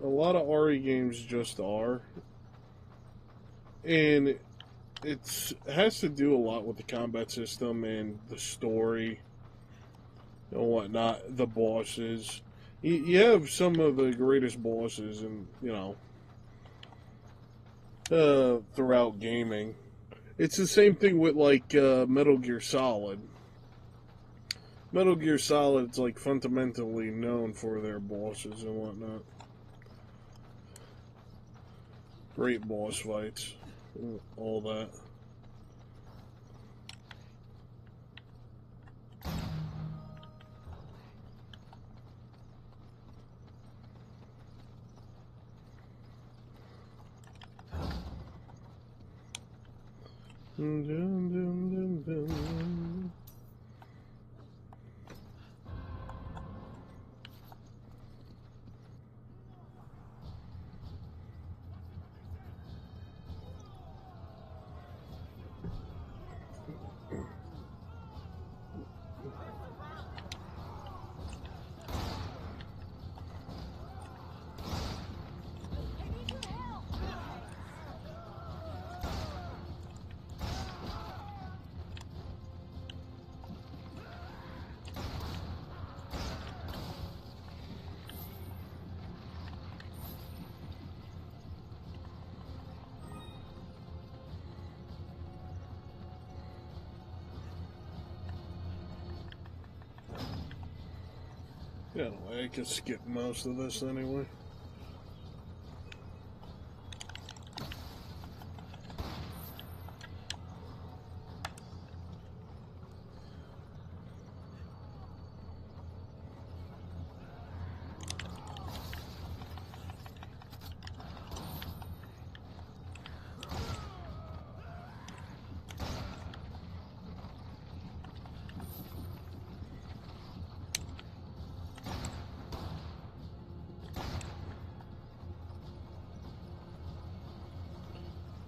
A lot of RE games just are. And it has to do a lot with the combat system and the story and whatnot, the bosses. You have some of the greatest bosses and, throughout gaming. It's the same thing with, like, Metal Gear Solid. Metal Gear Solid's, like, fundamentally known for their bosses and whatnot. Great boss fights. All that. Dun, dun, dun, dun. Yeah, I could skip most of this anyway.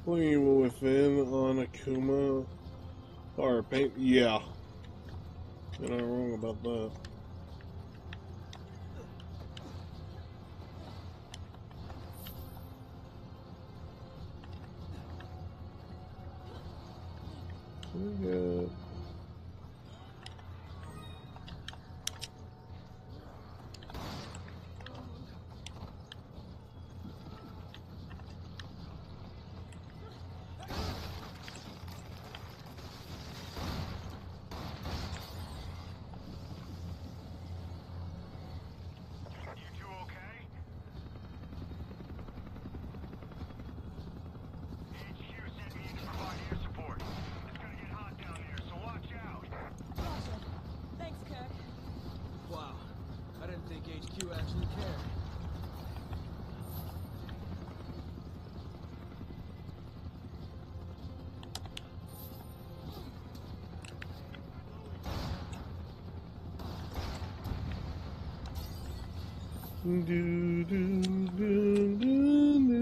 Playing within on Akuma or paint, yeah. You're not wrong about that. Good. You two okay? HQ sent me in to provide air support. It's gonna get hot down there, so watch out. Gotcha. Thanks, Kirk. Wow. I didn't think HQ actually cared. Do, do, do, do, do.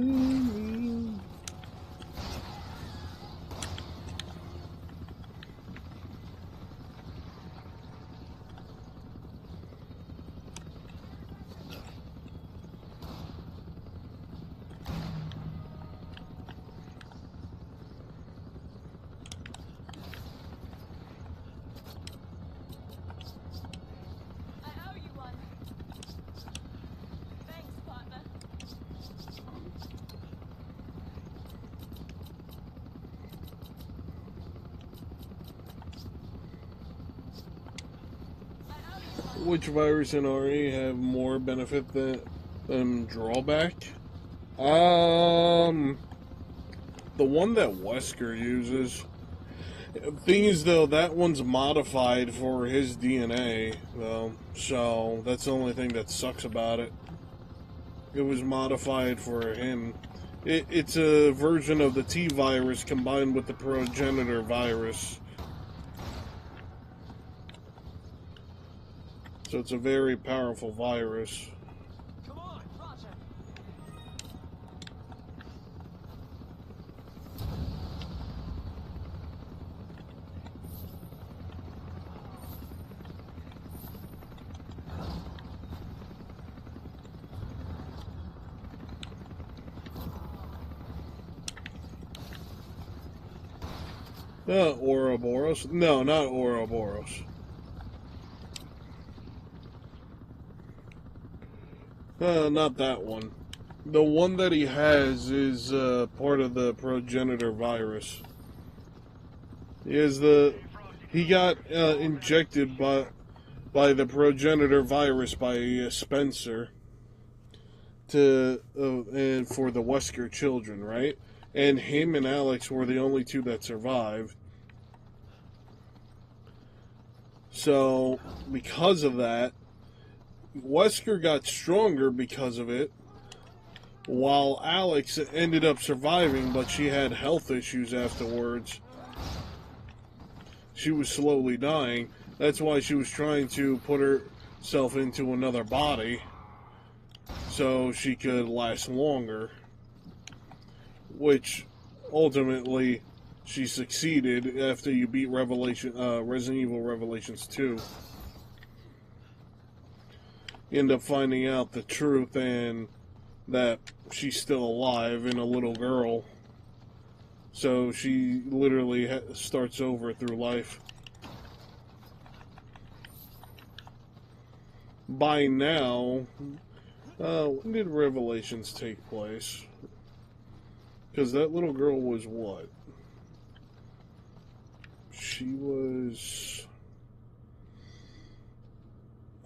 Which virus and RE have more benefit than drawback? The one that Wesker uses. Thing is, though, that one's modified for his DNA, though, so that's the only thing that sucks about it. It was modified for him. It's a version of the T virus combined with the progenitor virus. So it's a very powerful virus. Come on! Roger. Ouroboros? No, not Ouroboros. Not that one. The one that he has is part of the progenitor virus. He got injected by the progenitor virus by Spencer and for the Wesker children, right? And him and Alex were the only two that survived. So because of that, Wesker got stronger because of it, while Alex ended up surviving, but she had health issues afterwards. She was slowly dying. That's why she was trying to put herself into another body so she could last longer, which ultimately she succeeded after you beat Resident Evil Revelations 2. You end up finding out the truth and that she's still alive and a little girl. So she literally starts over through life. By now, when did Revelations take place? Because that little girl was what? She was...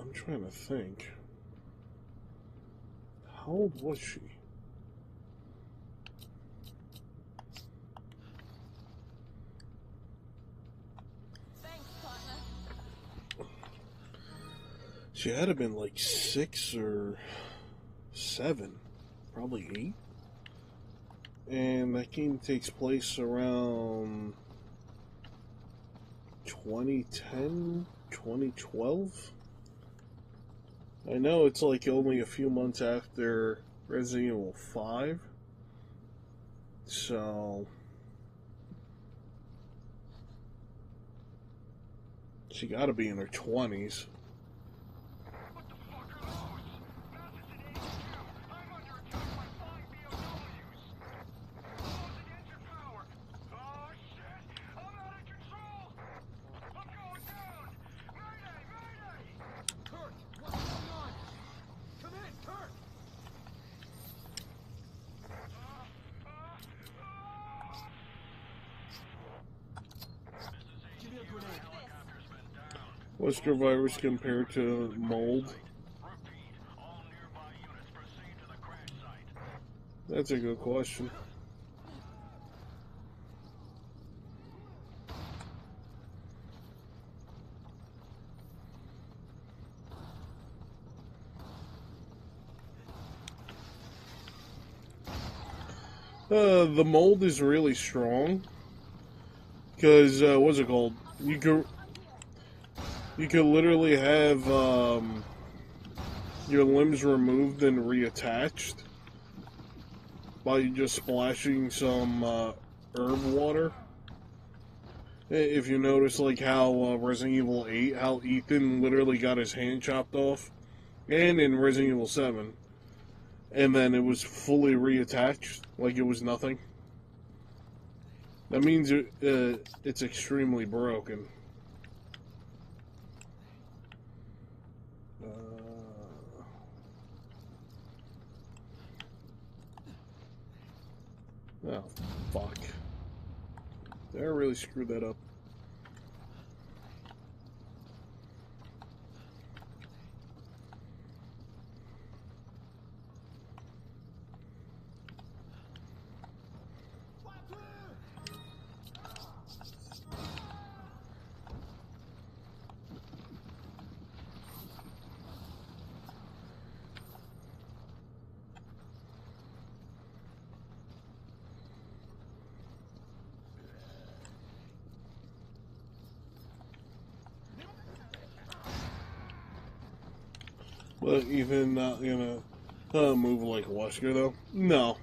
I'm trying to think. How old was she? Thanks, partner. She had to have been like 6 or 7. Probably 8. And that game takes place around 2010, 2012. I know it's like only a few months after Resident Evil 5. So she gotta be in her 20s. What the fuck are those? Masses in HQ. I'm under attack by 5 BOWs. Close against your power. Oh shit! I'm out of control! I'm going down! Mayday! Mayday! Kirk, what's going on? Come in, Kirk! Give me a grenade. Wesker virus compared to mold? Repeat, all nearby units proceed to the crash site. That's a good question. The mold is really strong because what's it called? You could literally have your limbs removed and reattached by just splashing some herb water. If you notice, like how Resident Evil 8, how Ethan literally got his hand chopped off, and in Resident Evil 7. And then it was fully reattached, like it was nothing. That means it's extremely broken. Oh, fuck. Did I really screw that up? But Ethan not gonna move like Wesker though. No,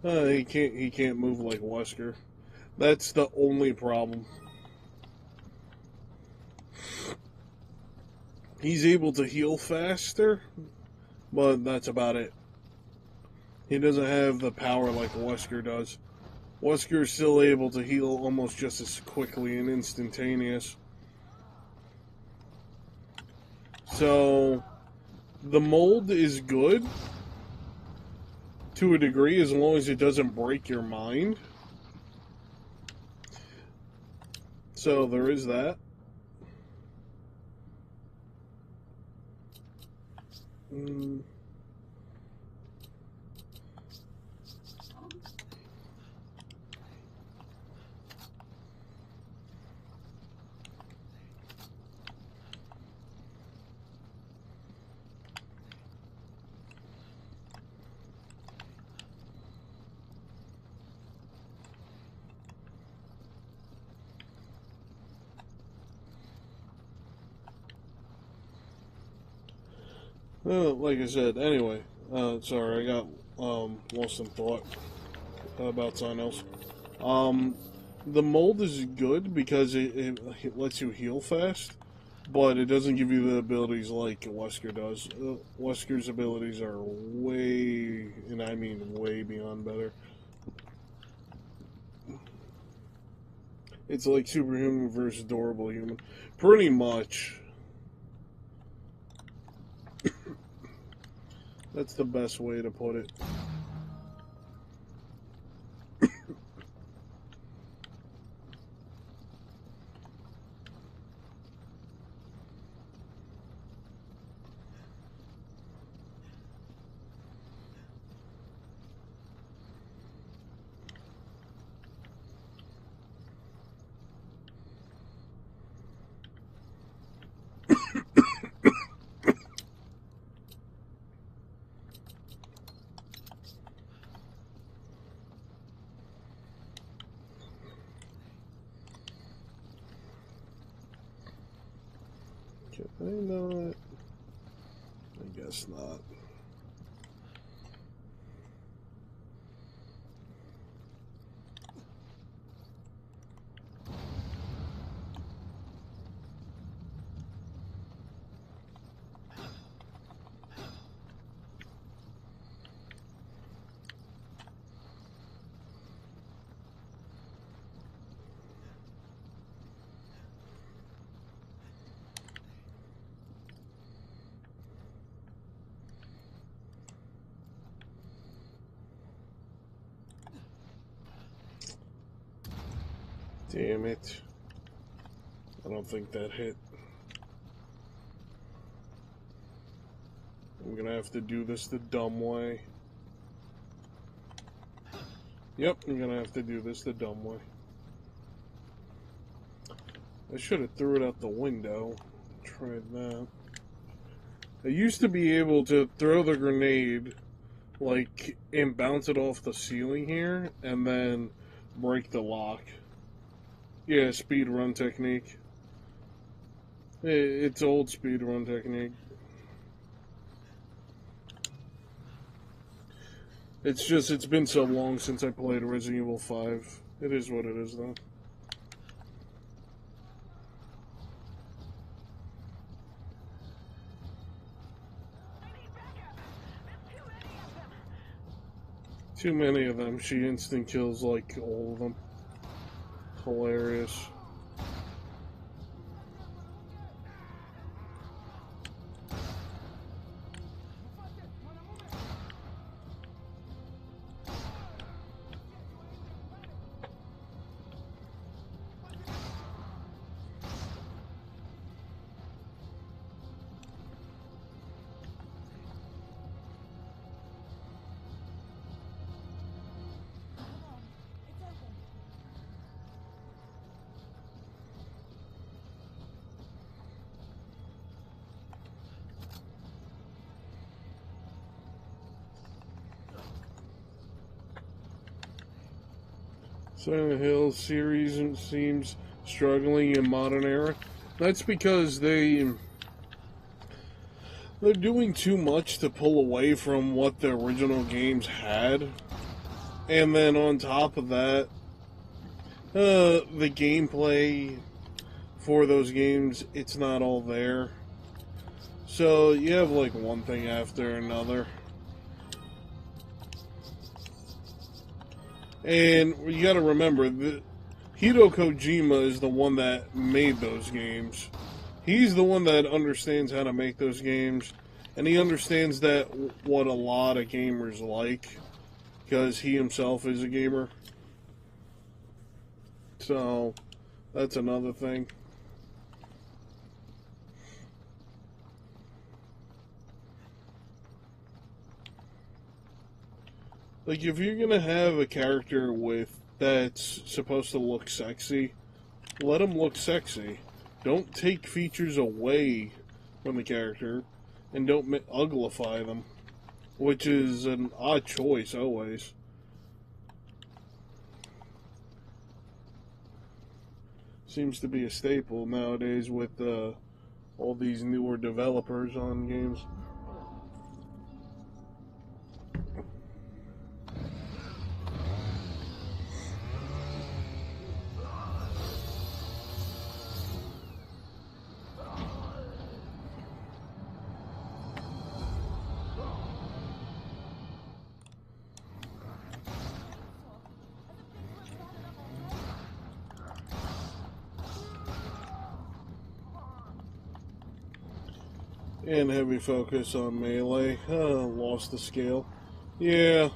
he can't. He can't move like Wesker. That's the only problem. He's able to heal faster, but that's about it. He doesn't have the power like Wesker does. Wesker's still able to heal almost just as quickly and instantaneous. So, the mold is good to a degree as long as it doesn't break your mind. So, there is that. Like I said, anyway, sorry, I got lost in thought about something else. The mold is good because it lets you heal fast, but it doesn't give you the abilities like Wesker does. Wesker's abilities are way, and I mean way beyond better. It's like superhuman versus durable human. Pretty much. That's the best way to put it. Can I not? I guess not. Damn it. I don't think that hit. I'm gonna have to do this the dumb way. Yep, I'm gonna have to do this the dumb way. I should have threw it out the window. Tried that. I used to be able to throw the grenade, like, and bounce it off the ceiling here, and then break the lock. Yeah, speed run technique. It's old speed run technique. It's just, it's been so long since I played Resident Evil 5. It is what it is, though. Too many of them. She instant kills, like, all of them. Hilarious. Silent Hill series seems struggling in modern era. That's because they they're doing too much to pull away from what the original games had. And then on top of that, the gameplay for those games, it's not all there. So you have like one thing after another. And you gotta remember, Hideo Kojima is the one that made those games. He's the one that understands how to make those games. And he understands that what a lot of gamers like. Because he himself is a gamer. So, that's another thing. Like, if you're gonna have a character that's supposed to look sexy, let him look sexy. Don't take features away from the character, and don't uglify them, which is an odd choice always. Seems to be a staple nowadays with all these newer developers on games. And heavy focus on melee. Lost the scale. Yeah.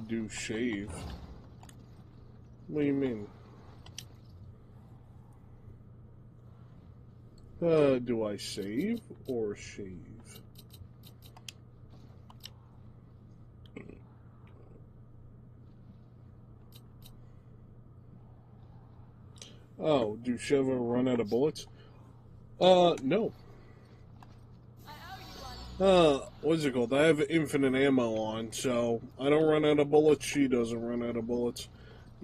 Do shave. What do you mean? Do I save or shave? Oh, do Sheva run out of bullets? No. What's it called? I have infinite ammo on, so I don't run out of bullets, she doesn't run out of bullets.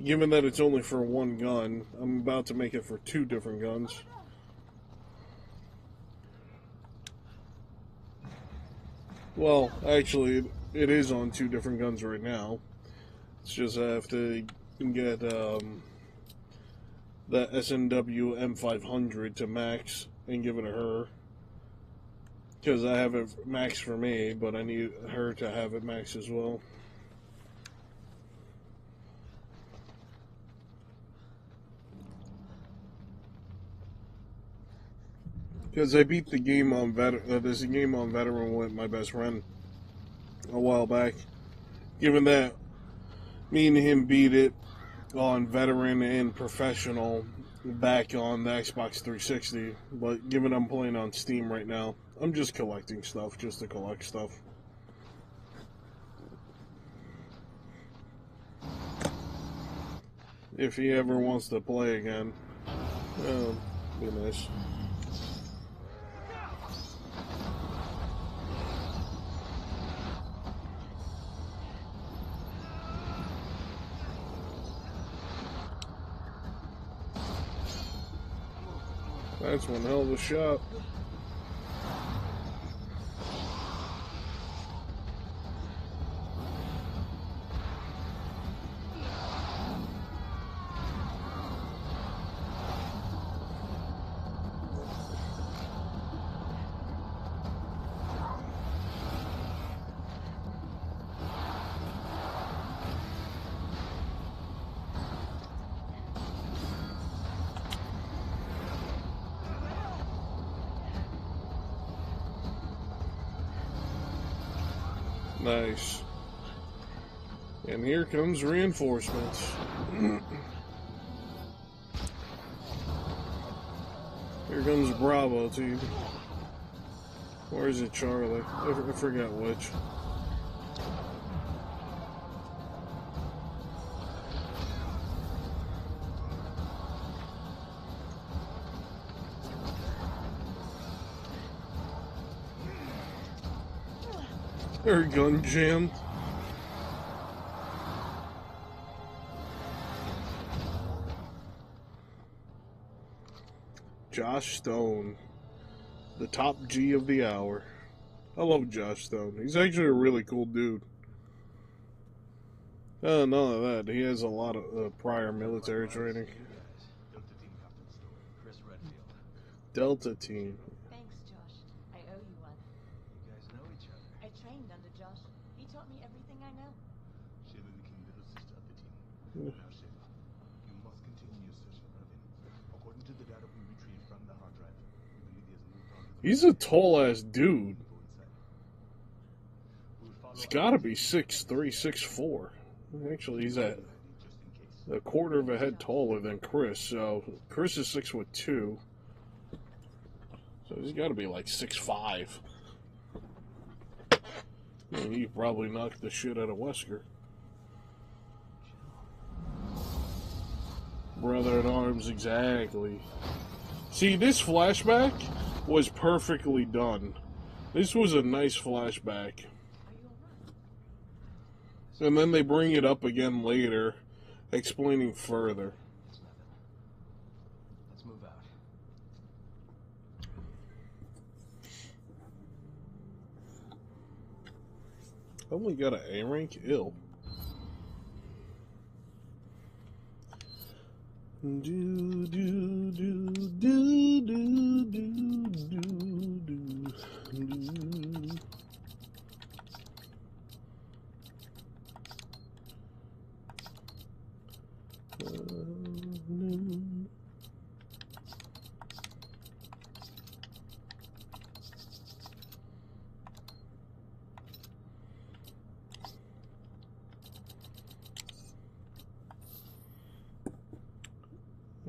Given that it's only for one gun, I'm about to make it for 2 different guns. Well, actually, it is on 2 different guns right now. It's just I have to get, the SNW M500 to max and give it to her. Because I have it max for me, but I need her to have it max as well. Because I beat the game on this game on Veteran with my best friend a while back. Given that me and him beat it on Veteran and Professional back on the Xbox 360, but given I'm playing on Steam right now, I'm just collecting stuff, just to collect stuff. If he ever wants to play again, be nice. That's one hell of a shot. Nice. And here comes reinforcements. Here comes Bravo team. Or is it Charlie? I forgot which. They're gun jammed. Josh Stone, the top G of the hour. I love Josh Stone. He's actually a really cool dude. None of that. He has a lot of prior military training. Delta Team. Thanks, Josh. I owe you one. You guys know each other. I trained under Josh. He taught me everything I know. Shiva became the sister of the team. Now, Shiva, you must continue your search for Irvin. According to the data we retrieved from the hard drive, we believe he has moved on to the He's a tall ass dude. people inside. We will follow He's up got to be 6'3", 6'4". Actually, he's at just in case. a quarter of a head taller than Chris. So Chris is 6'2". So he's got to be like 6'5". And he probably knocked the shit out of Wesker. Brother at arms, exactly. See, this flashback was perfectly done. This was a nice flashback. Are you alright? And then they bring it up again later, explaining further. It's nothing. Let's move out. I only got an A rank? Ill. Do do do do do do do do.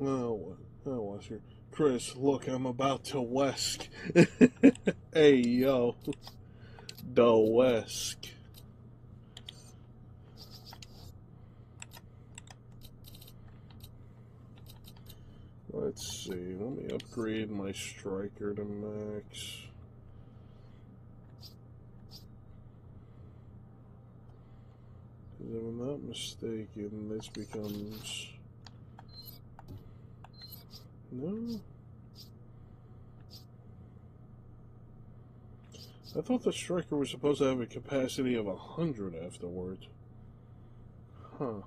Oh, Wesker. Chris, look, I'm about to Wesk. Hey, yo. The Wesk. Let's see. Let me upgrade my striker to max. If I'm not mistaken, this becomes... No? I thought the striker was supposed to have a capacity of 100 afterwards. Huh.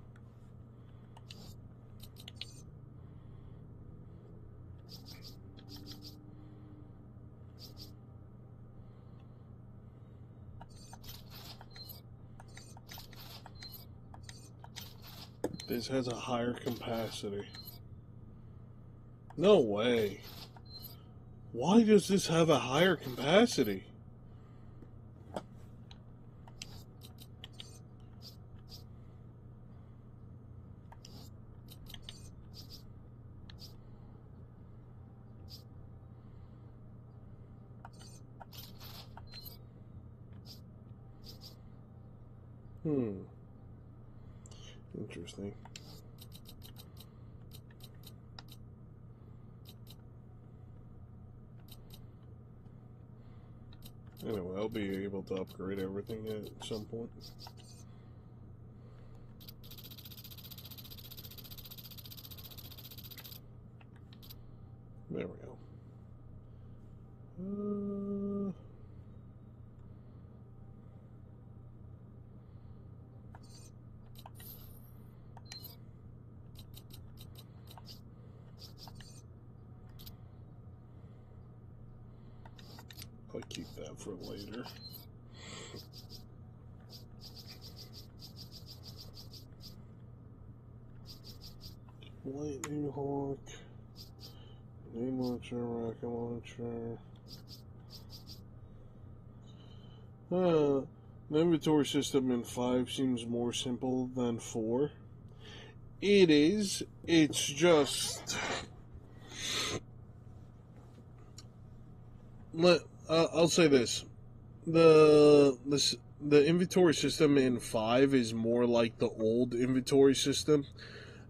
This has a higher capacity. No way. Why does this have a higher capacity? Interesting. Anyway, I'll be able to upgrade everything at some point. There we go. I'll keep that for later. Lightning Hawk, Name Launcher, Rocket Launcher. The inventory system in 5 seems more simple than 4. It is. It's just... I'll say this. The inventory system in 5 is more like the old inventory system.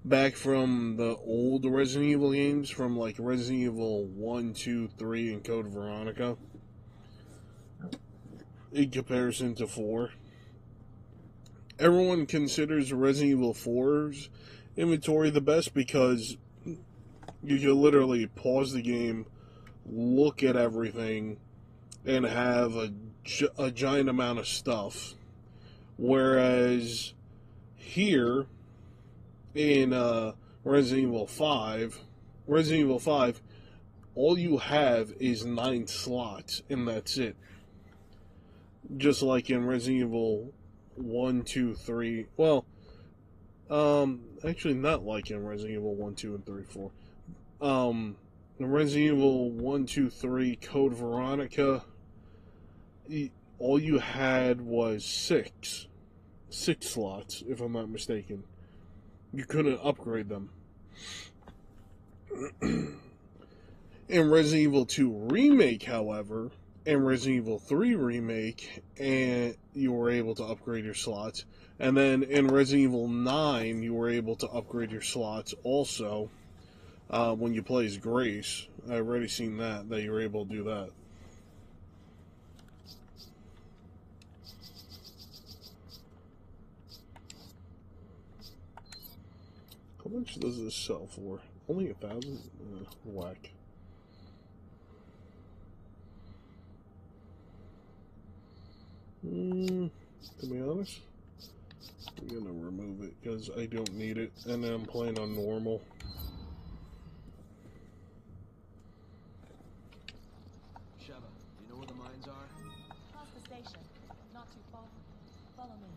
Back from the old Resident Evil games, from like Resident Evil 1, 2, 3, and Code Veronica. In comparison to 4. Everyone considers Resident Evil 4's inventory the best because you can literally pause the game, look at everything, and have a giant amount of stuff. Whereas here in Resident Evil 5, all you have is 9 slots, and that's it. Just like in Resident Evil 1, 2, 3. Well, actually not like in Resident Evil 1, 2, and 3, 4. In Resident Evil 1, 2, 3, Code Veronica, all you had was 6 slots, if I'm not mistaken. You couldn't upgrade them. In Resident Evil 2 Remake, however, and Resident Evil 3 Remake, and you were able to upgrade your slots. And then in Resident Evil 9, you were able to upgrade your slots also when you play as Grace. I've already seen that you were able to do that. How much does this sell for? Only 1,000? Whack. To be honest, I'm gonna remove it because I don't need it, and then I'm playing on normal. Sheva, do you know where the mines are? Past the station. Not too far. Follow me.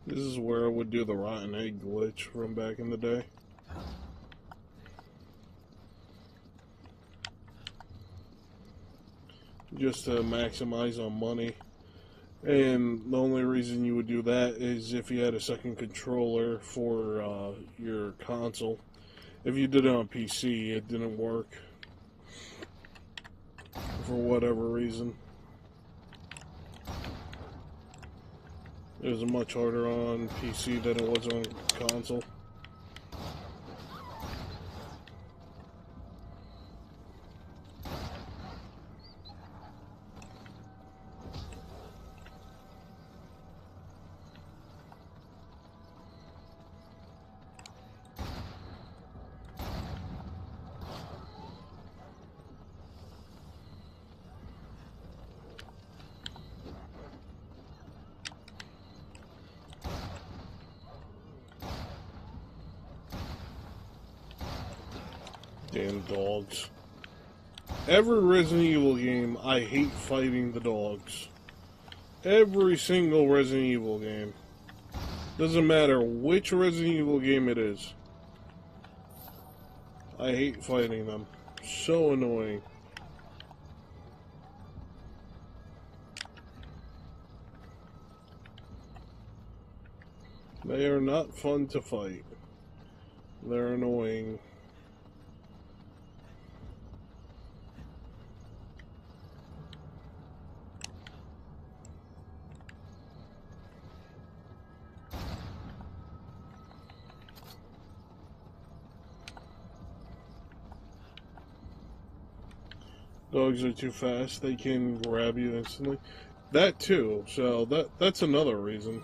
This is where I would do the rotten egg glitch from back in the day. Just to maximize on money. And the only reason you would do that is if you had a second controller for your console. If you did it on PC, it didn't work. For whatever reason. It was much harder on PC than it was on console. Damn dogs. Every Resident Evil game, I hate fighting the dogs. Every single Resident Evil game. Doesn't matter which Resident Evil game it is. I hate fighting them. So annoying. They are not fun to fight. They're annoying. Dogs are too fast. They can grab you instantly. That too. So that's another reason.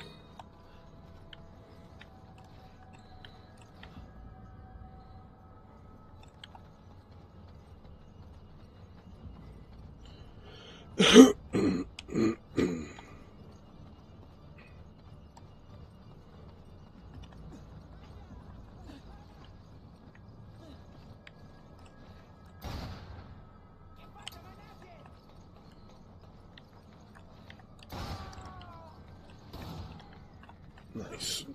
Nice.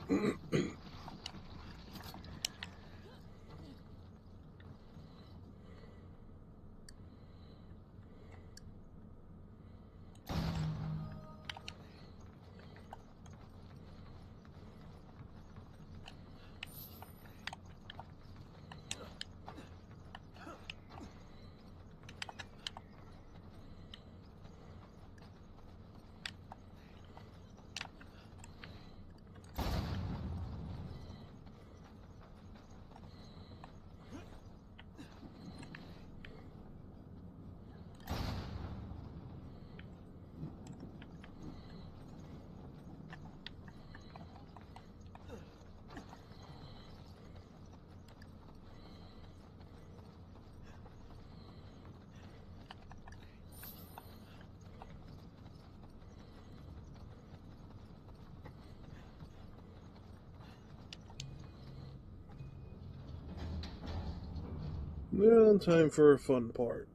Now, time for a fun part.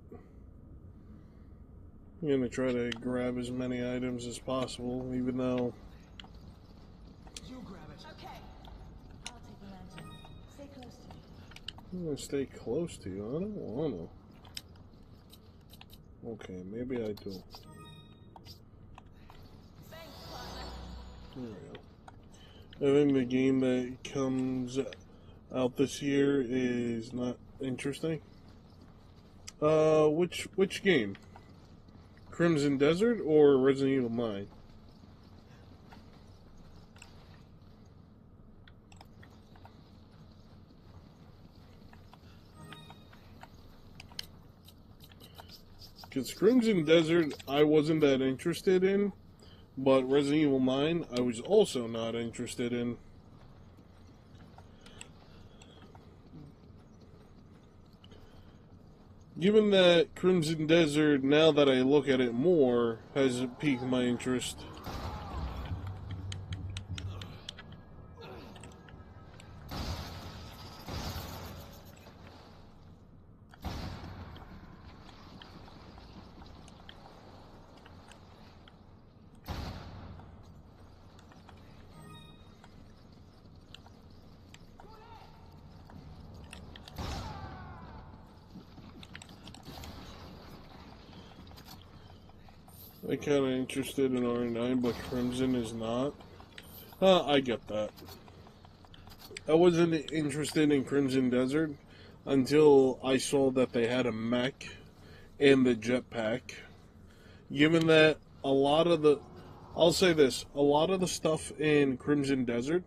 I'm gonna try to grab as many items as possible, even though... You grab it. Okay. I'll take the lantern. Stay close to me. I'm gonna stay close to you. I don't wanna. Okay, maybe I do. Thanks, partner. There we go. I think the game that comes out this year is not interesting. Which game? Crimson Desert or Resident Evil 9? Because Crimson Desert I wasn't that interested in, but Resident Evil 9 I was also not interested in. Given that Crimson Desert, now that I look at it more, has piqued my interest. I'm kind of interested in R9, but Crimson is not. I get that. I wasn't interested in Crimson Desert until I saw that they had a mech and the jetpack. Given that a lot of the... I'll say this. A lot of the stuff in Crimson Desert,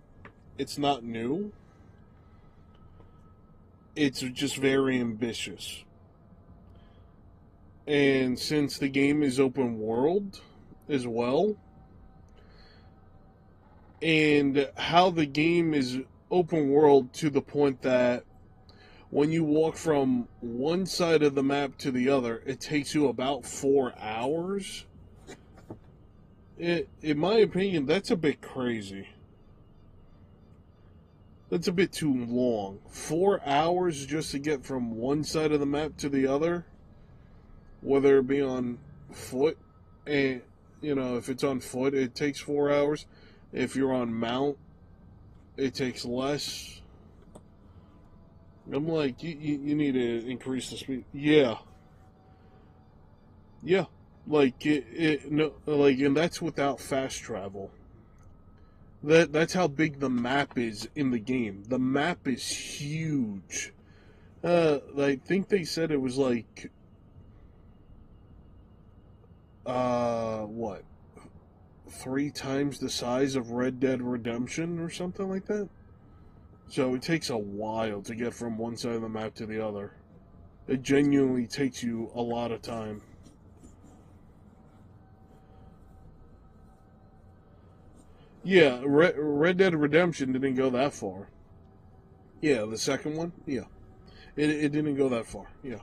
it's not new. It's just very ambitious. And since the game is open world as well, and how the game is open world to the point that when you walk from one side of the map to the other, it takes you about 4 hours. In my opinion, that's a bit crazy. That's a bit too long. 4 hours just to get from one side of the map to the other? Whether it be on foot, and if it's on foot, it takes 4 hours. If you're on mount, it takes less. I'm like, you need to increase the speed. Yeah, like and that's without fast travel. That's how big the map is in the game. The map is huge. I think they said it was like. What? 3 times the size of Red Dead Redemption or something like that? So it takes a while to get from one side of the map to the other. It genuinely takes you a lot of time. Yeah, Red Dead Redemption didn't go that far. Yeah, the second one? Yeah. It didn't go that far, yeah.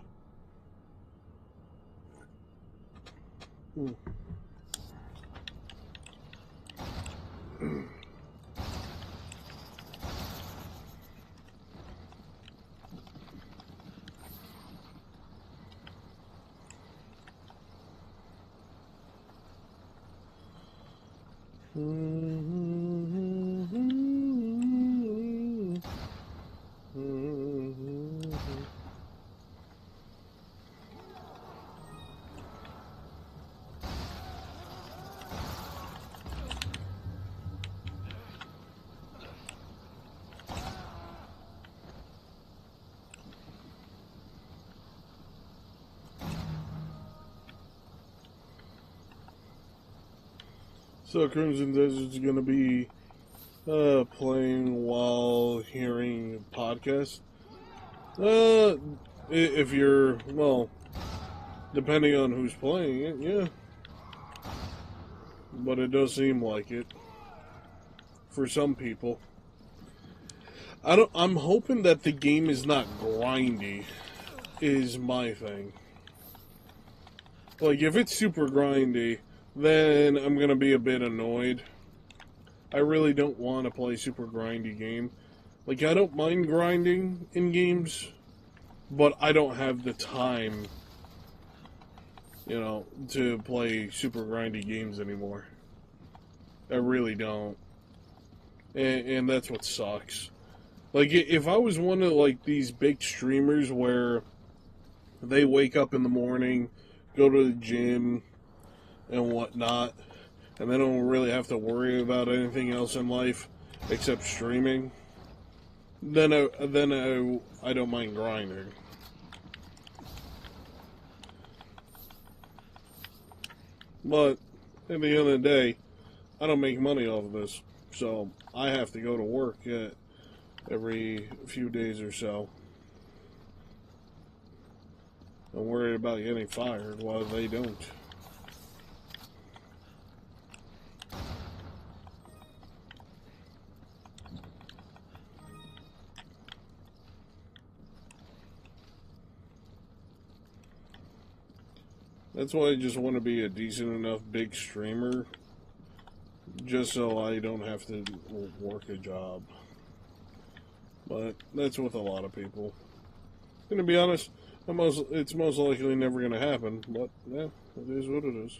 So Crimson Desert's going to be playing while hearing podcasts. If you're, well, depending on who's playing it, yeah. But it does seem like it for some people. I'm hoping that the game is not grindy, is my thing. Like, if it's super grindy, then I'm going to be a bit annoyed. I really don't want to play a super grindy game. Like, I don't mind grinding in games, but I don't have the time, you know, to play super grindy games anymore. I really don't. And that's what sucks. Like, if I was one of, like, these big streamers where they wake up in the morning, go to the gym, and whatnot, and they don't really have to worry about anything else in life except streaming, then I don't mind grinding. But at the end of the day, I don't make money off of this, so I have to go to work every few days or so. I'm worried about getting fired while they don't. That's why I just want to be a decent enough big streamer, just so I don't have to work a job. But that's with a lot of people. Gonna be honest, it's most likely never gonna happen, but yeah, it is what it is.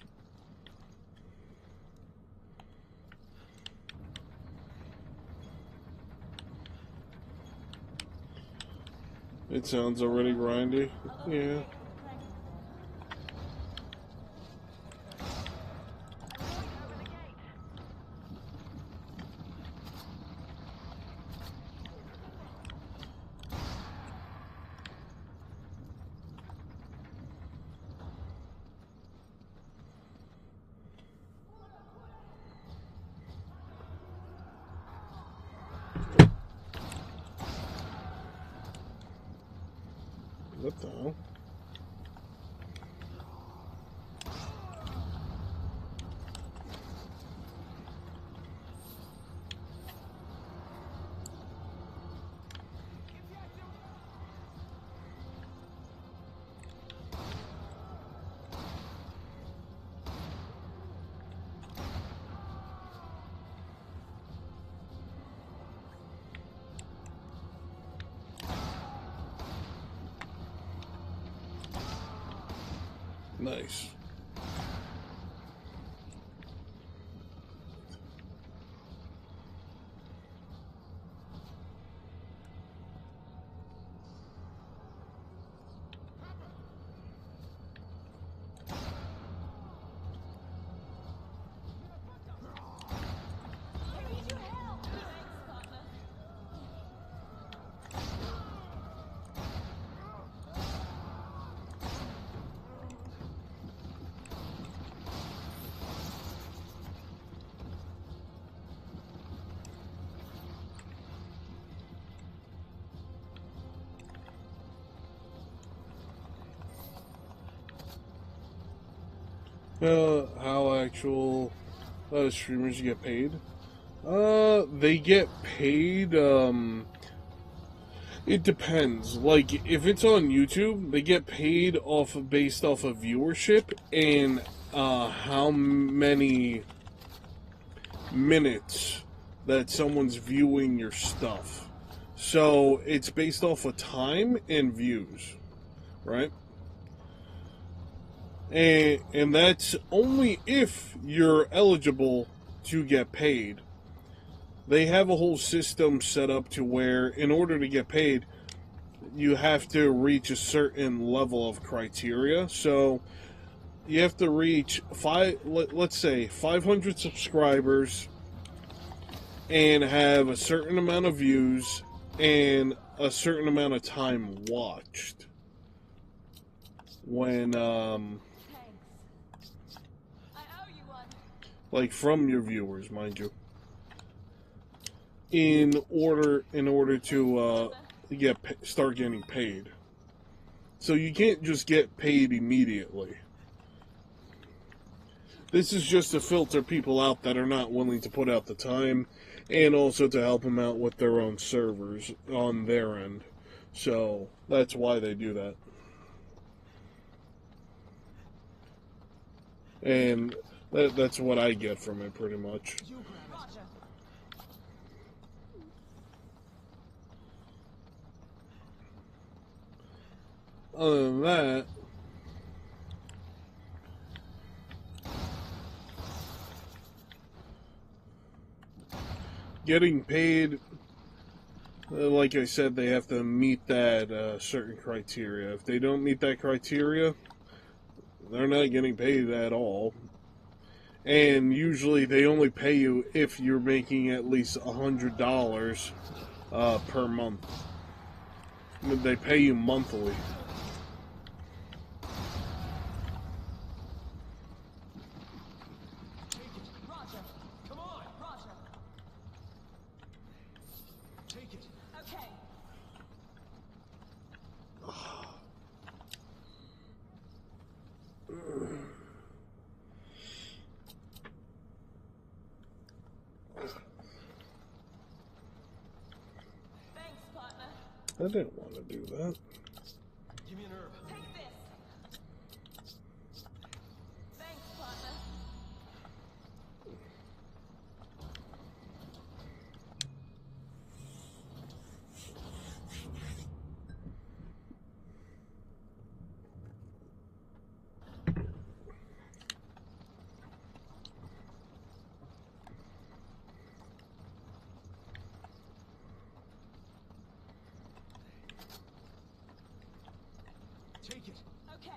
It sounds already grindy. Yeah. What the hell? Nice. How actual streamers get paid? They get paid, it depends. Like, if it's on YouTube, they get paid based off of viewership and, how many minutes that someone's viewing your stuff. So, it's based off of time and views, right? And that's only if you're eligible to get paid. They have a whole system set up to where, in order to get paid, you have to reach a certain level of criteria. So you have to reach let's say 500 subscribers and have a certain amount of views and a certain amount of time watched. When like from your viewers, mind you, in order to start getting paid. So you can't just get paid immediately. This is just to filter people out that are not willing to put out the time, and also to help them out with their own servers on their end. So that's why they do that. And that's what I get from it, pretty much. other than that, getting paid, like I said, they have to meet that certain criteria. If they don't meet that criteria, they're not getting paid at all. And usually they only pay you if you're making at least $100 per month. They pay you monthly. Roger. Come on. Roger. Take it. Okay. Thanks, partner. I didn't want to do that. Give me an herb. Take this. Thanks, partner. Take it. Okay.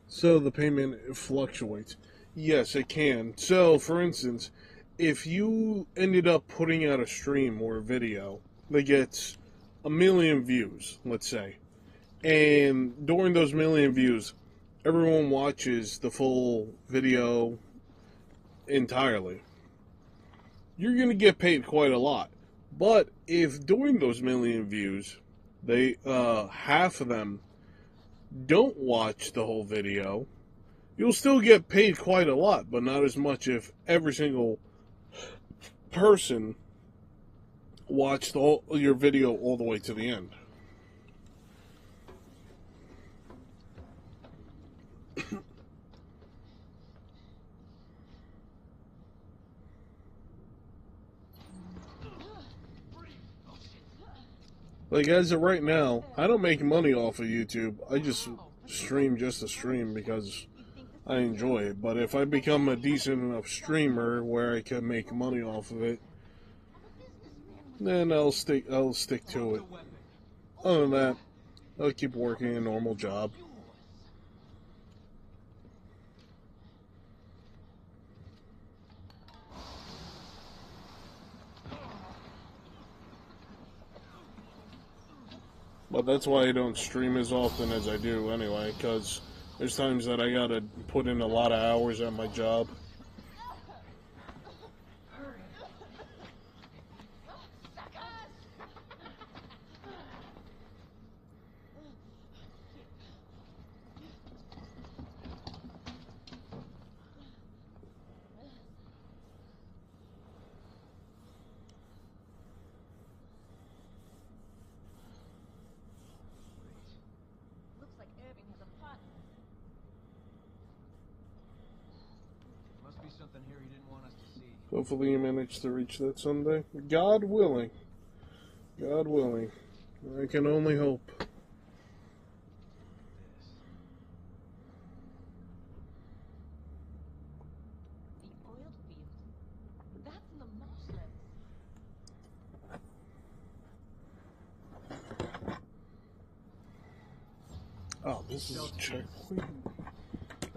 So the payment fluctuates. Yes, it can. So, for instance, if you ended up putting out a stream or a video that gets 1 million views, let's say, and during those 1 million views, everyone watches the full video entirely, you're going to get paid quite a lot. But if during those 1 million views, they half of them don't watch the whole video, you'll still get paid quite a lot, but not as much if every single person watched your video all the way to the end. Like, as of right now, I don't make money off of YouTube. I just stream just to stream because I enjoy it. But if I become a decent enough streamer where I can make money off of it, then I'll stick to it. Other than that, I'll keep working a normal job. But that's why I don't stream as often as I do anyway, because there's times that I gotta put in a lot of hours at my job. Looks like Irving has a partner. Must be something here he didn't want us to see. Hopefully you manage to reach that someday. God willing. God willing. I can only hope. This. The oil field. That's in the marshlands. Oh, this is a checkpoint.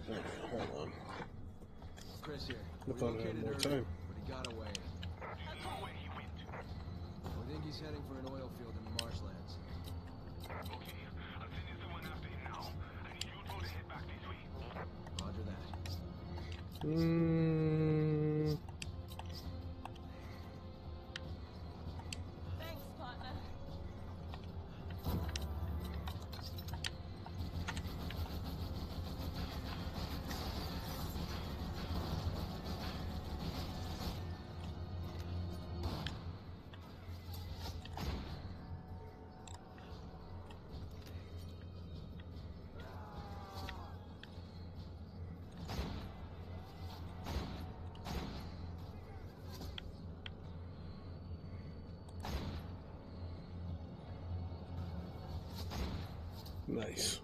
Okay, hold on. Chris here. I thought I had more time. But he got away. Away he went. We think he's heading for an oil field in the marshlands. Okay, I'll send you someone after him now. I need you two to head back this way. Roger that. Thanks, partner. Nice.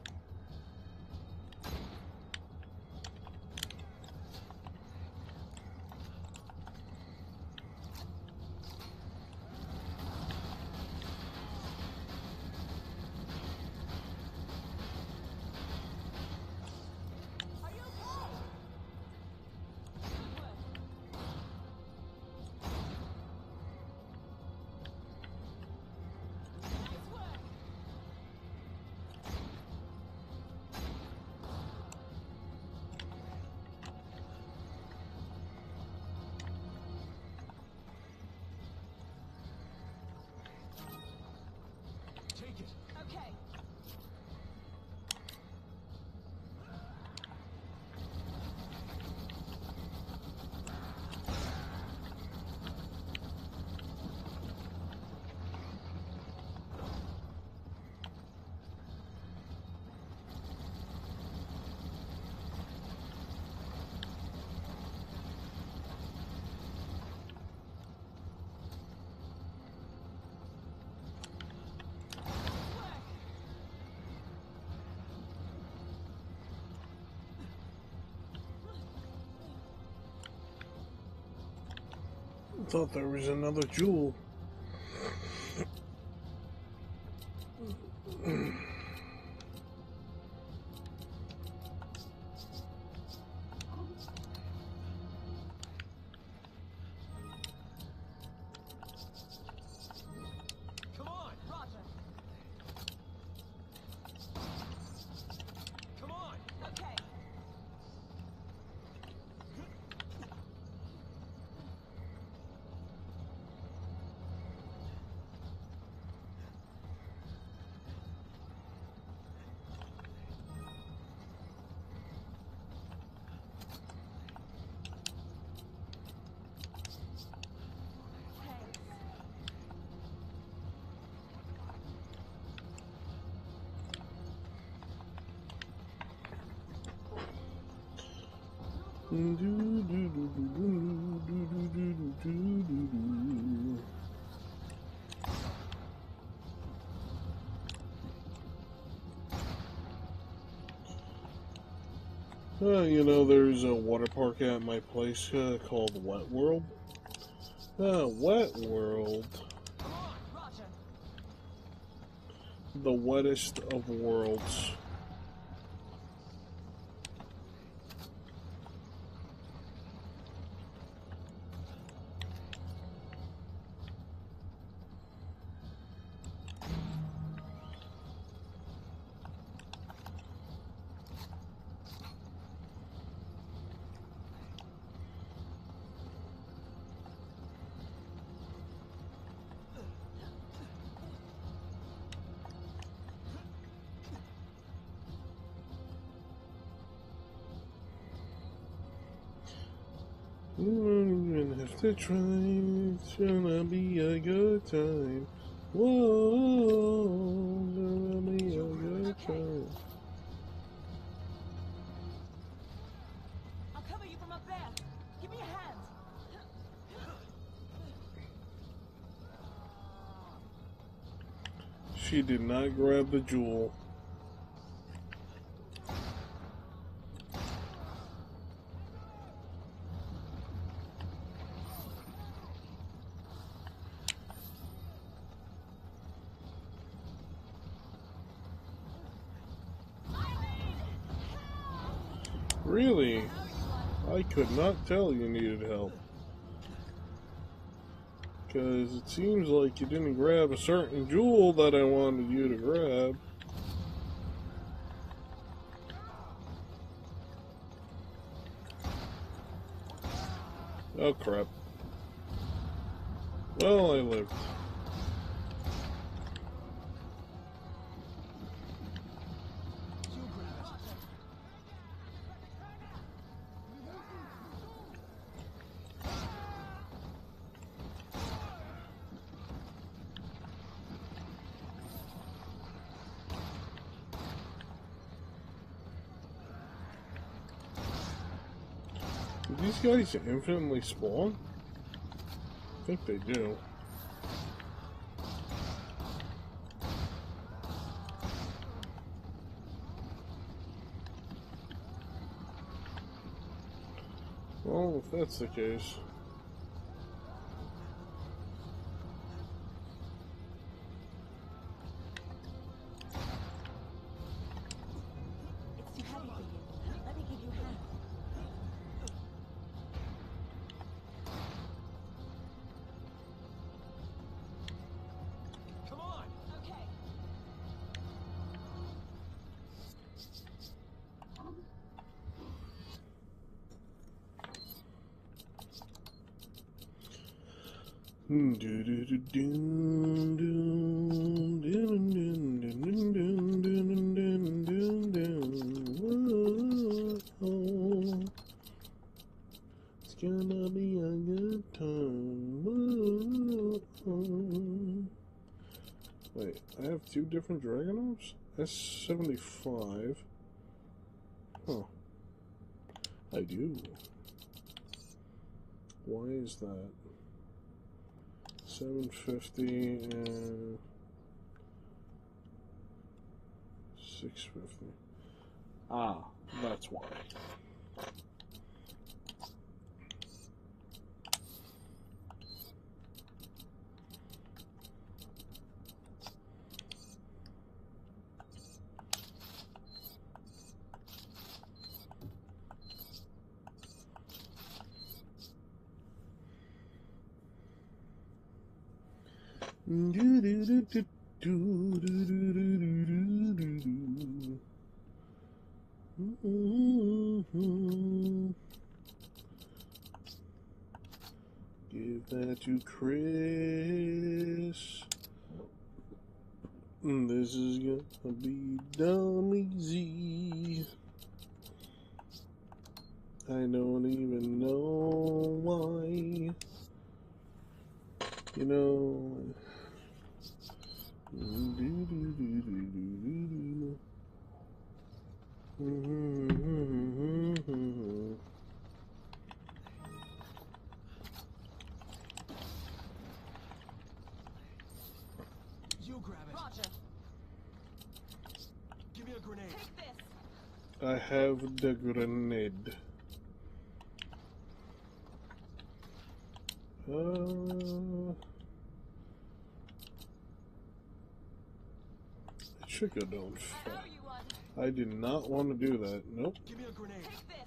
Take it. Okay. I thought there was another jewel. Come on. Roger. Come on. Okay. You know, there's a water park at my place called Wet World. Wet World. Come on. Roger. The wettest of worlds. We're gonna have to try, it's gonna be a good time. Whoa, gonna be a good time. I'll cover you from up there. Give me a hand. She did not grab the jewel. Really? I could not tell you needed help. Because it seems like you didn't grab a certain jewel that I wanted you to grab. Oh crap. Well, I lived. Do these guys infinitely spawn? I think they do. Well, if that's the case. It's too heavy for you. Let me give you a hand. Come on! Okay. It's gonna be a good time. Wait, I have two different Dragunovs? S75. Huh. I do. Why is that? 750 and 650. Ah, that's why. Give that to Chris. This is gonna be dumb easy. I don't even know why. You know. You grab it. Roger. Give me a grenade. Take this. I have the grenade. It should go down. I owe you one. I did not want to do that. Nope. Give me a grenade. Take this.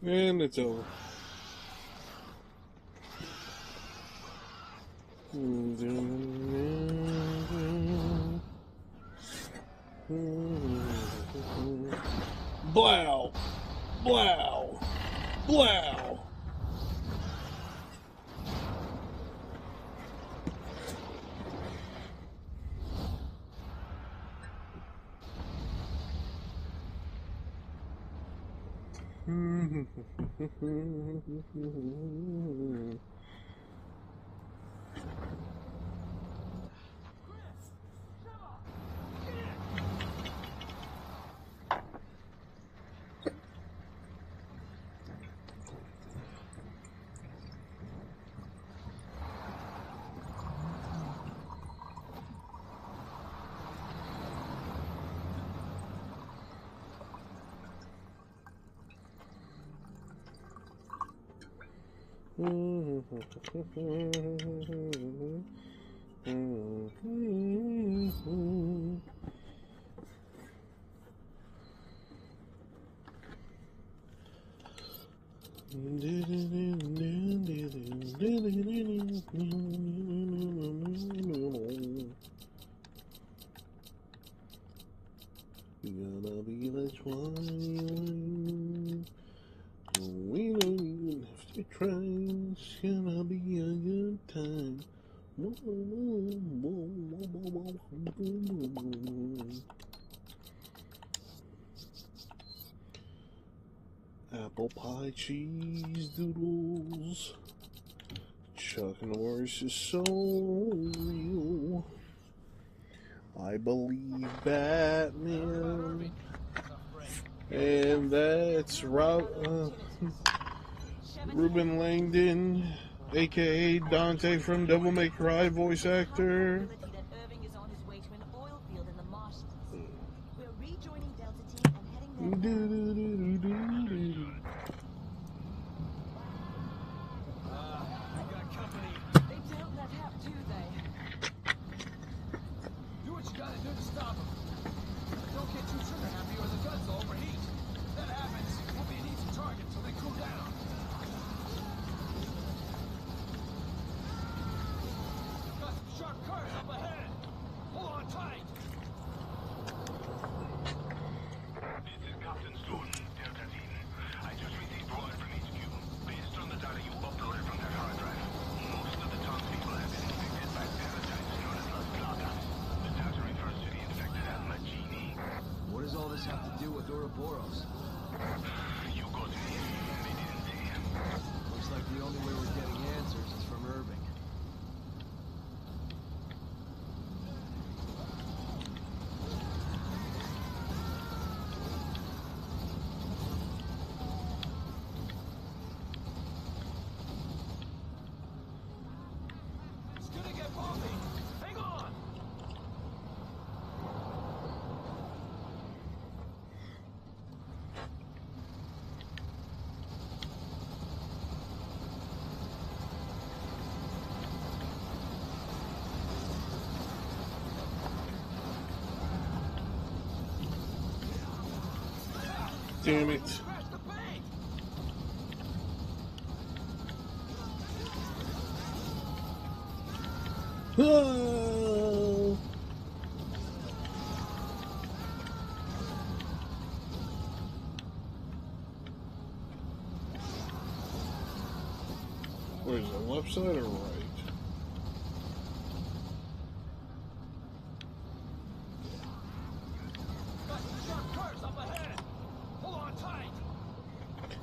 And it's over. Blow! Blow! Blow! Gonna be the twilight. We don't even have to try. It's gonna be a good time. Apple pie cheese doodles. Chuck Norris is so real. I believe Batman. And that's Ruben Langdon, aka Dante from Devil May Cry, voice actor. Damn it. Oh. Where is it, left side or right?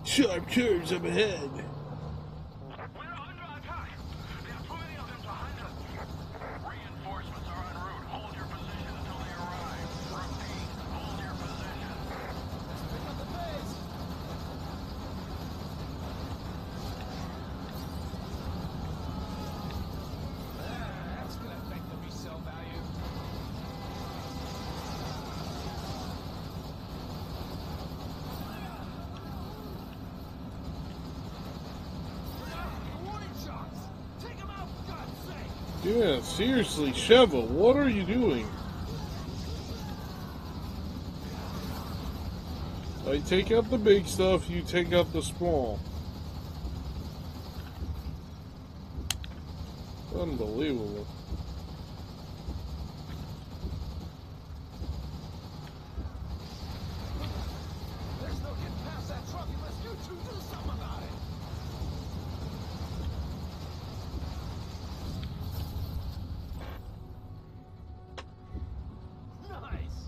Sharp curves up ahead. We're under attack. There are too many of them to handle. Reinforcements are en route. Hold your position until they arrive. Repeat, hold your position. Pick up the pace. That's gonna affect the resale value. Yeah, seriously, Sheva, what are you doing? I take out the big stuff, you take out the small. Unbelievable. There's no getting past that truck unless you two do something about it. Nice.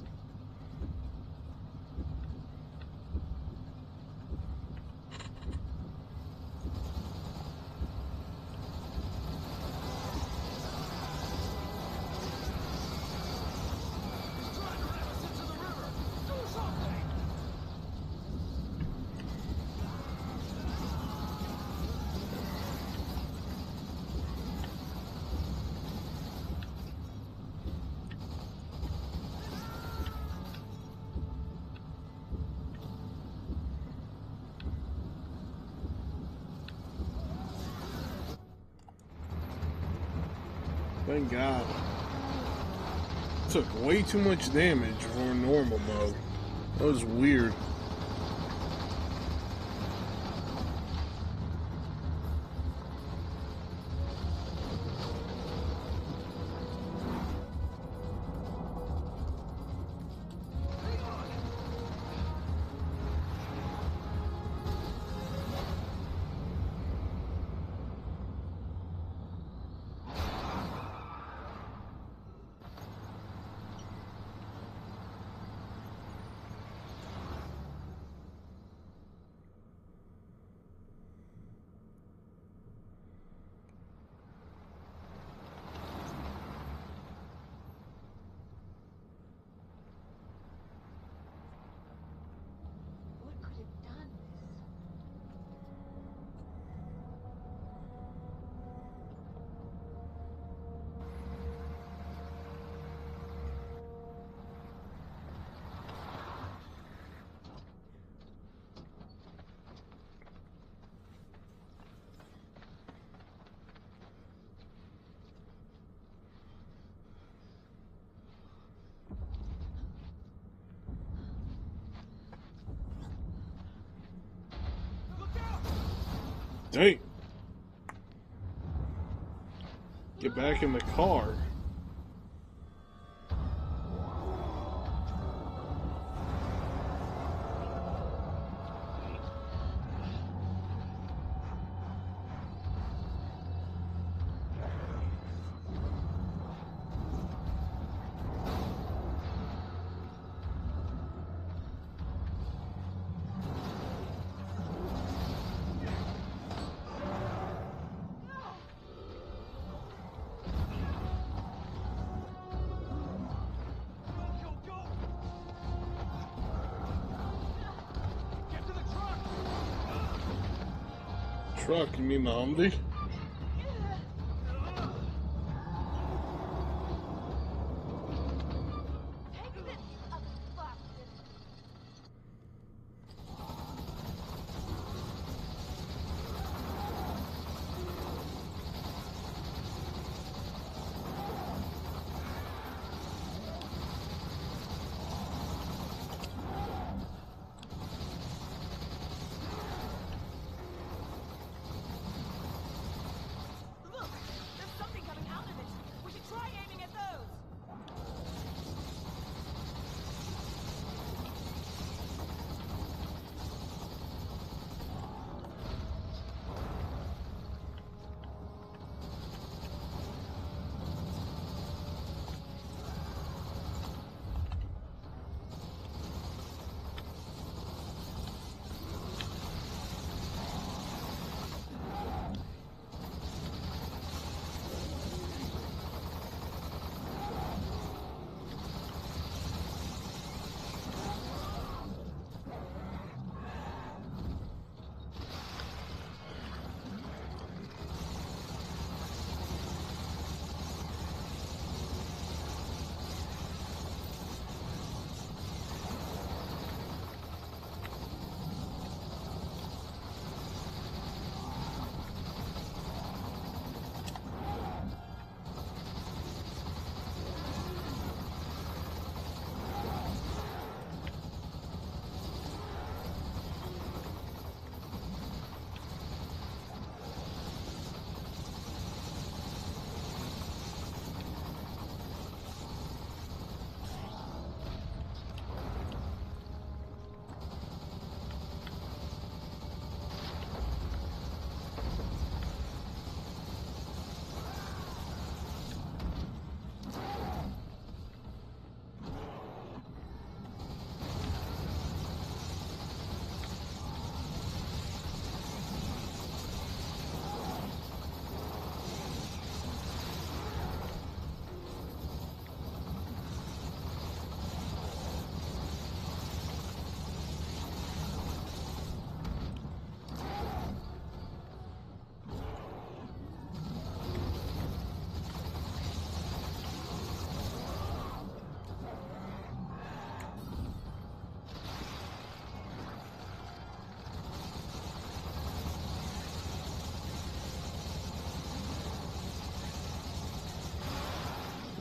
He's trying to ram us into the river. Do something. Thank God. Took way too much damage for normal mode. That was weird. What could have done this? Dang. Get back in the car. Truck, you mean the Humvee? Take this, bastard!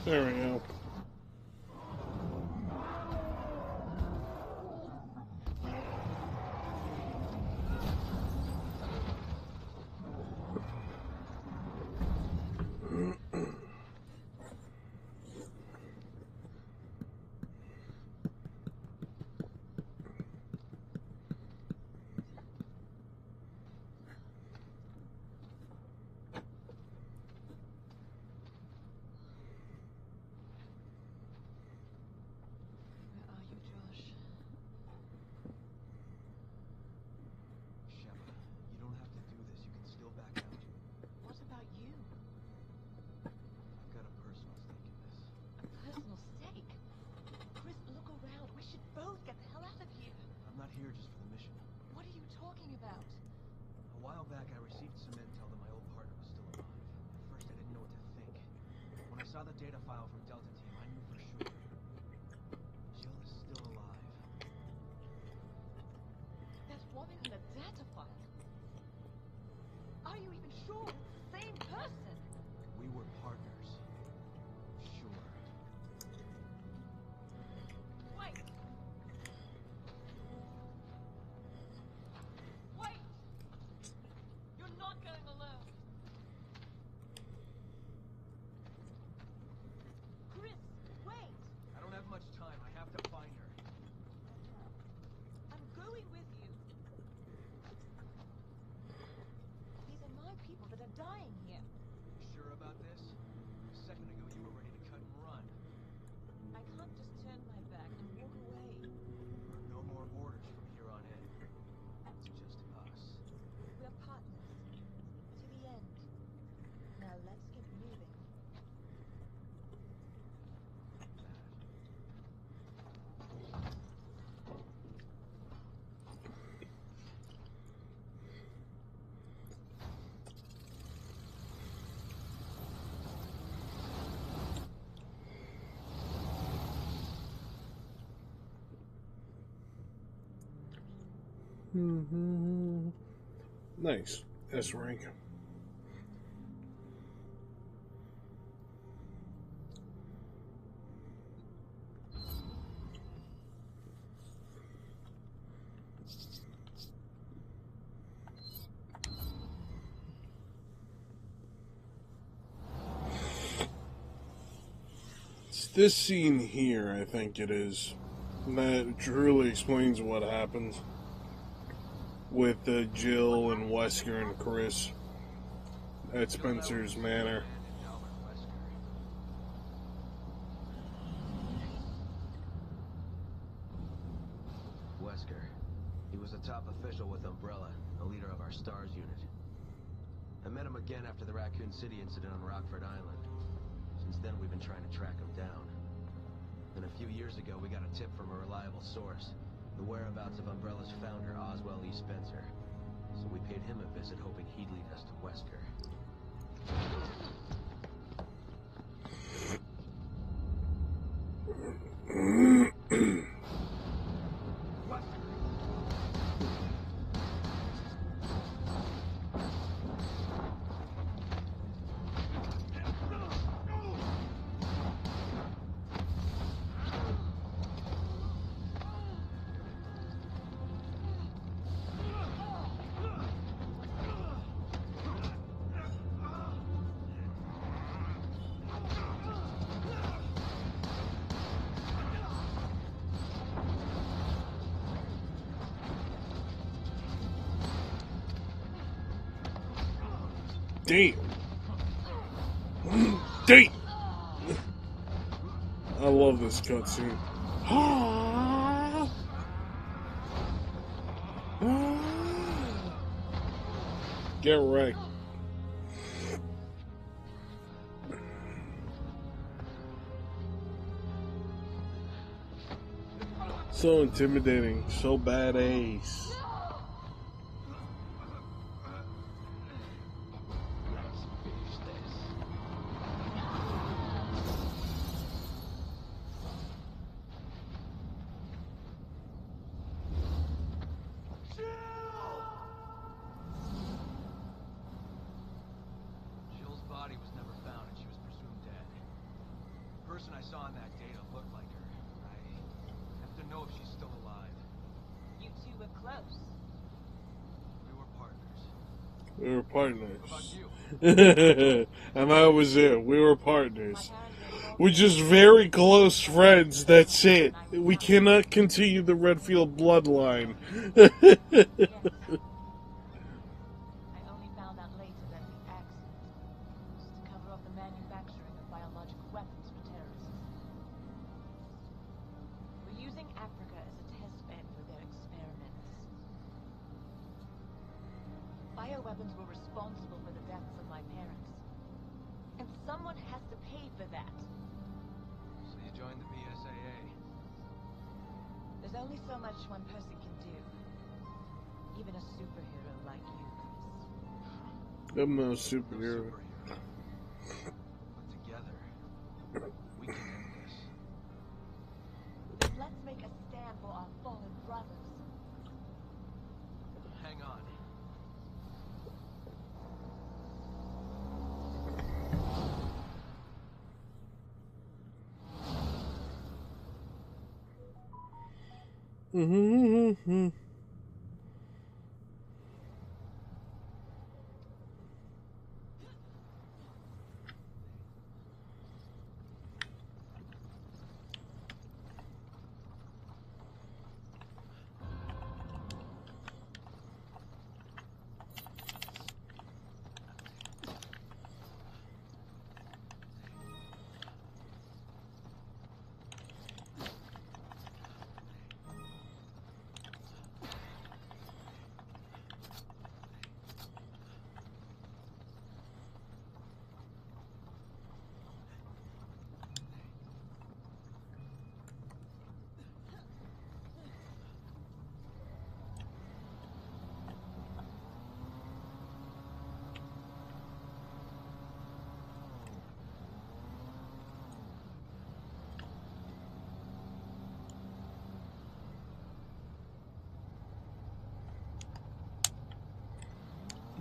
There we go. Saw the data file from Delta Team. I knew for sure. Jill is still alive. That woman in the data file. Are you even sure it's the same person? We were partners. Sure. Wait! Wait! You're not going alone. Chris, wait! I don't have much time. I have to find her. I'm going with you. These are my people that are dying here. Sure about this? A second ago you were ready to cut and run. I can't just turn my back and walk away. There are no more orders from here on in. It's just us. We're partners. To the end. Now let's get moving. Nice. S rank. It's this scene here, I think it is, that truly explains what happens with Jill and Wesker and Chris at Spencer's Manor. Wesker. He was a top official with Umbrella, a leader of our STARS unit. I met him again after the Raccoon City incident on Rockford Island. Since then, we've been trying to track him down. Then a few years ago, we got a tip from a reliable source. The whereabouts of Umbrella's founder, Oswell E. Spencer. So we paid him a visit, hoping he'd lead us to Wesker. Damn. Damn. I love this cutscene. Get wrecked. So intimidating, so badass. person I saw in that data looked like her. I have to know if she's still alive. You two were close. We were partners. We were partners. What about you? And that was it. We were My partners. parents were involved We're in just it. very close friends. That's it. We cannot continue the Redfield bloodline. Yes. I only found out later that the accident was to cover up the manufacturing of biological weapons for terrorists. We're using Africa as a test bed for their experiments. Bioweapons were responsible for the deaths of my parents. And someone has to pay for that. So you joined the BSAA. There's only so much one person can do. Even a superhero like you, Chris. I'm no No superhero. But together, we can end this. Then let's make a stand for our fallen brothers. Hang on. Mm-hmm.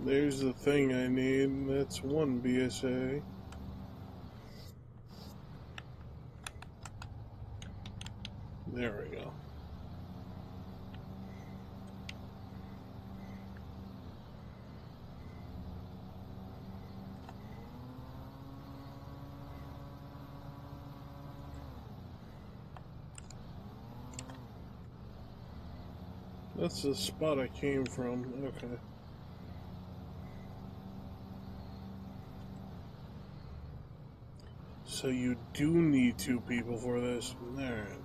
There's the thing I need. That's one BSA. There we go. That's the spot I came from. Okay. So you do need two people for this. Alright.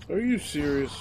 Are you serious?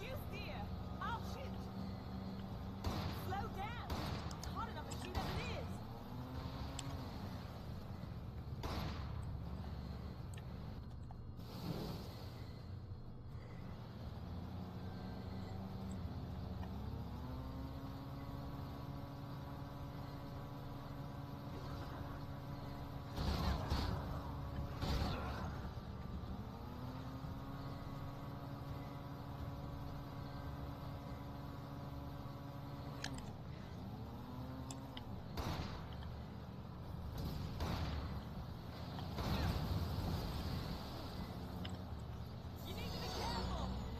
You steer! I'll shoot! Slow down! It's hot enough to shoot as it is! You need to be careful!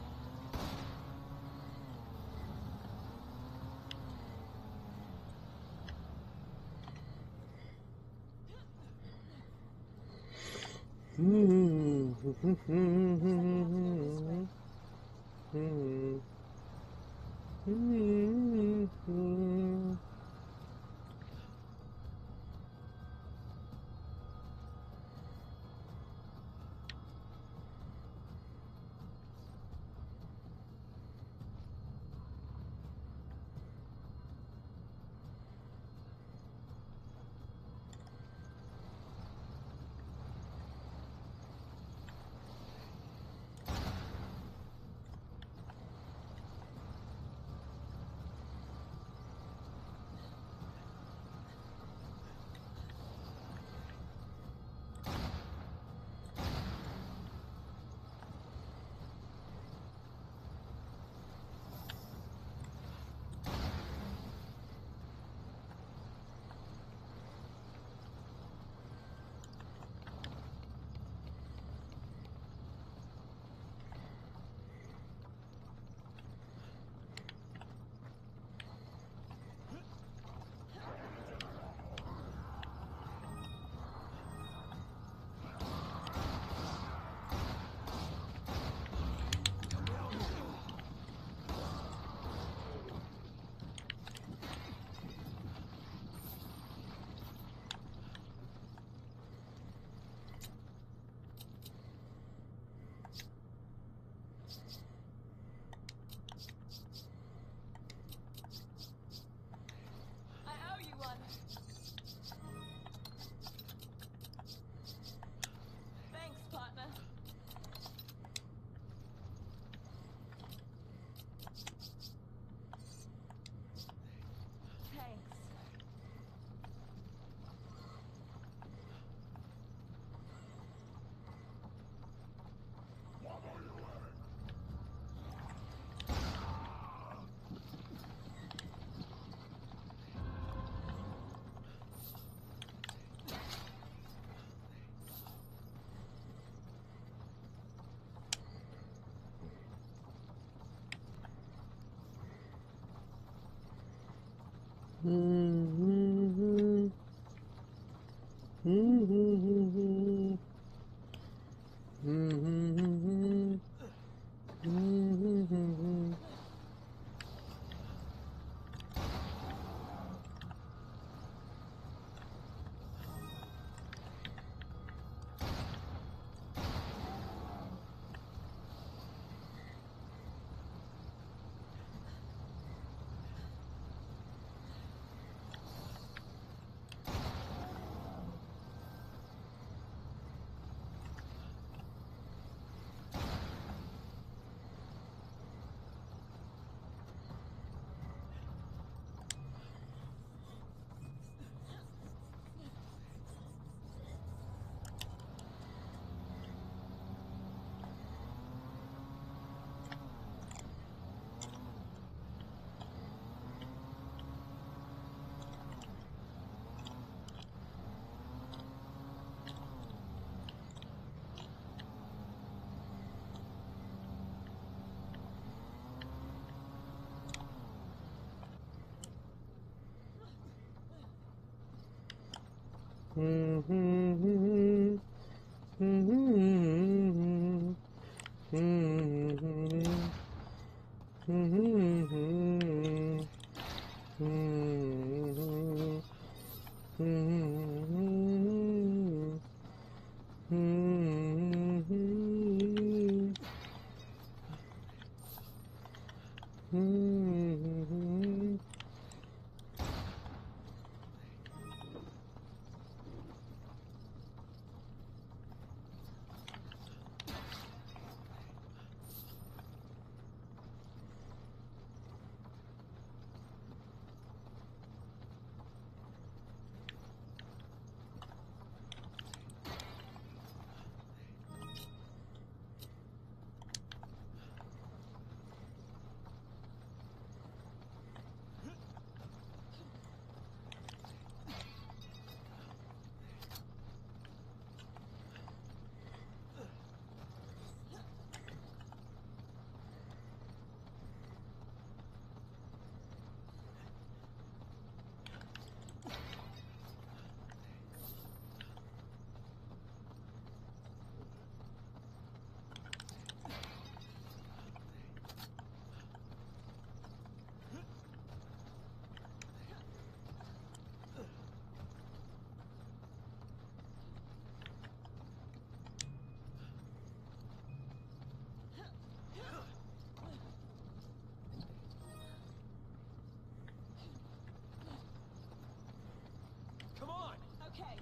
Come on! Okay.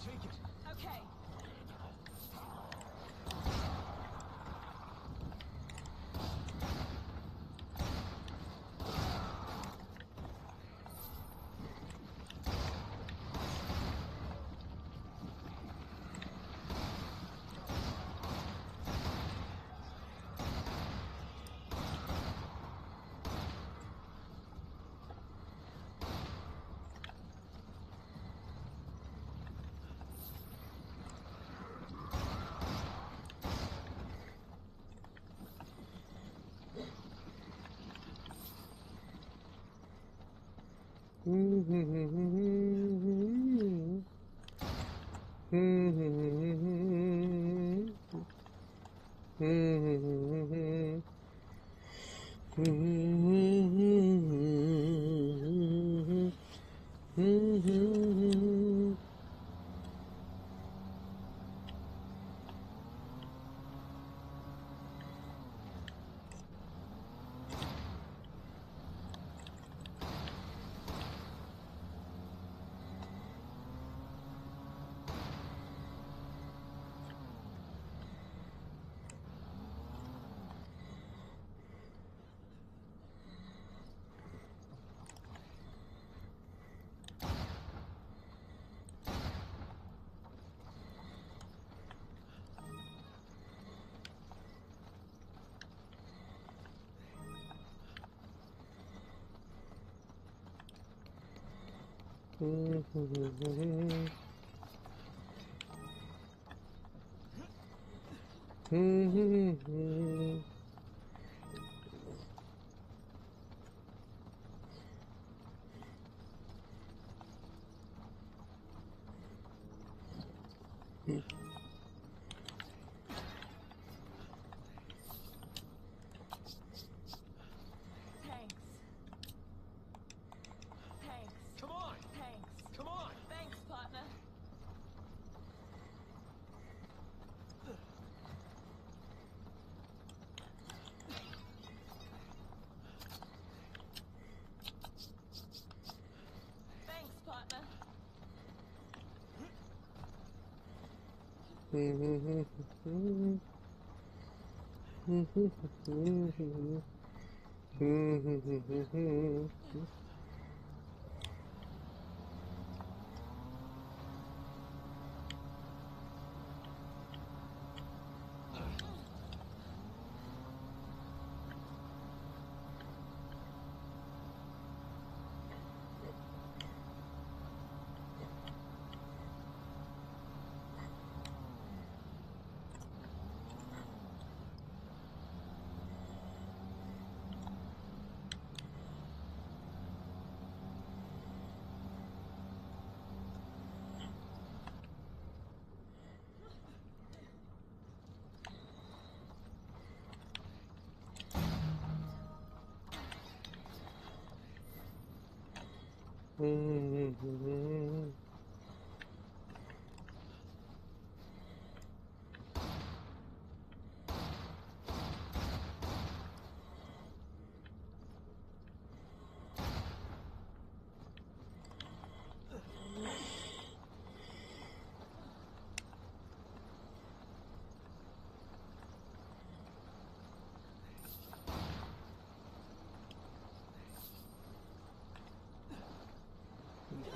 Take it! Okay. Thanks. Thanks. Come on! Thanks. Come on! Thanks, partner. Thanks, partner.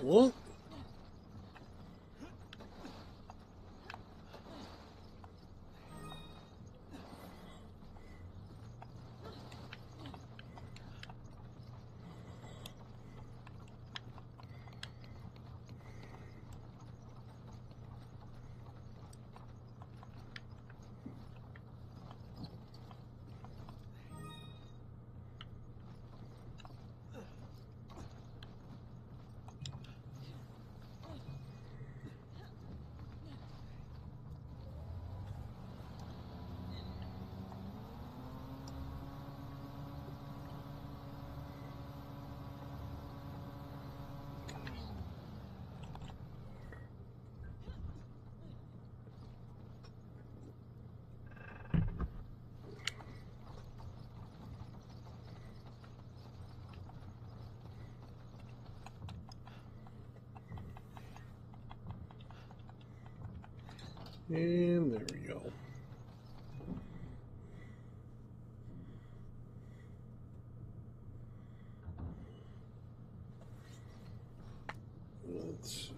What? And there we go. Let's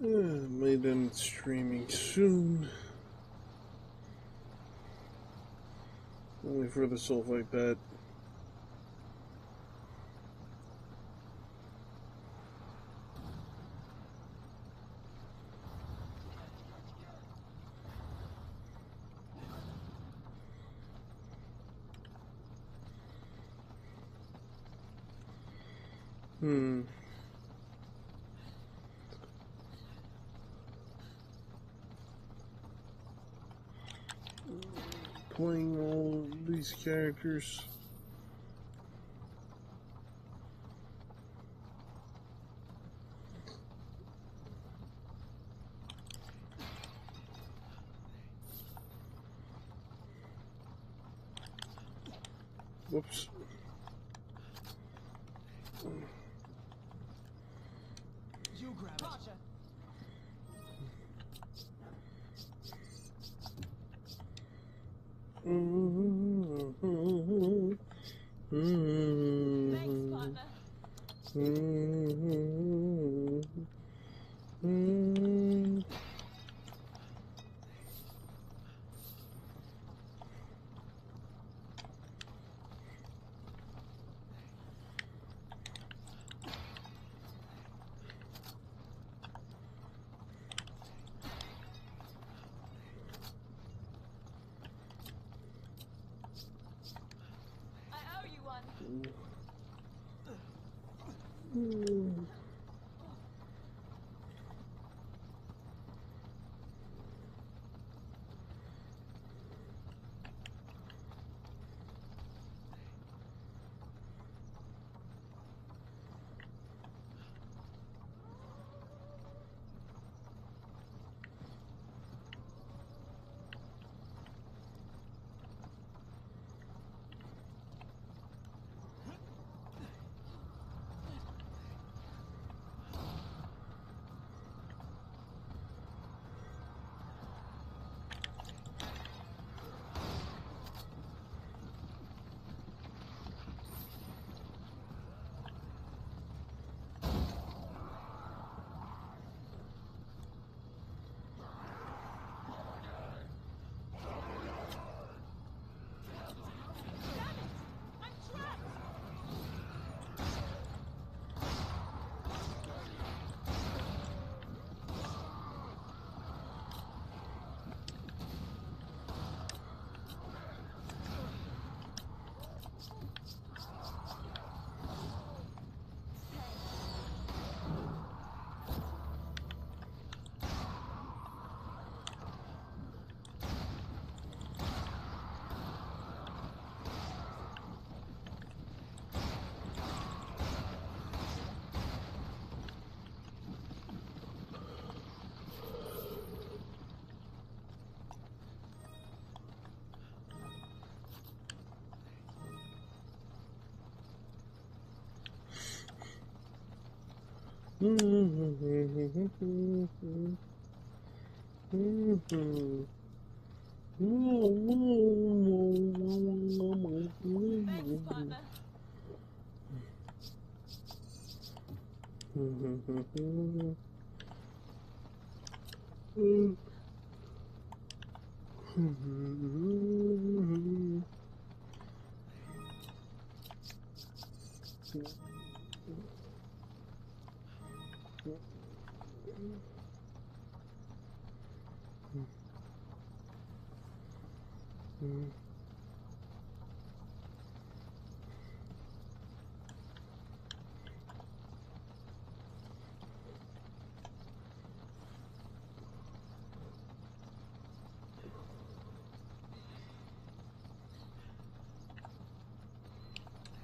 might end streaming soon. Only for the sulfite pet. Playing all these characters. Whoops. You grab it. Roger. Thanks, partner.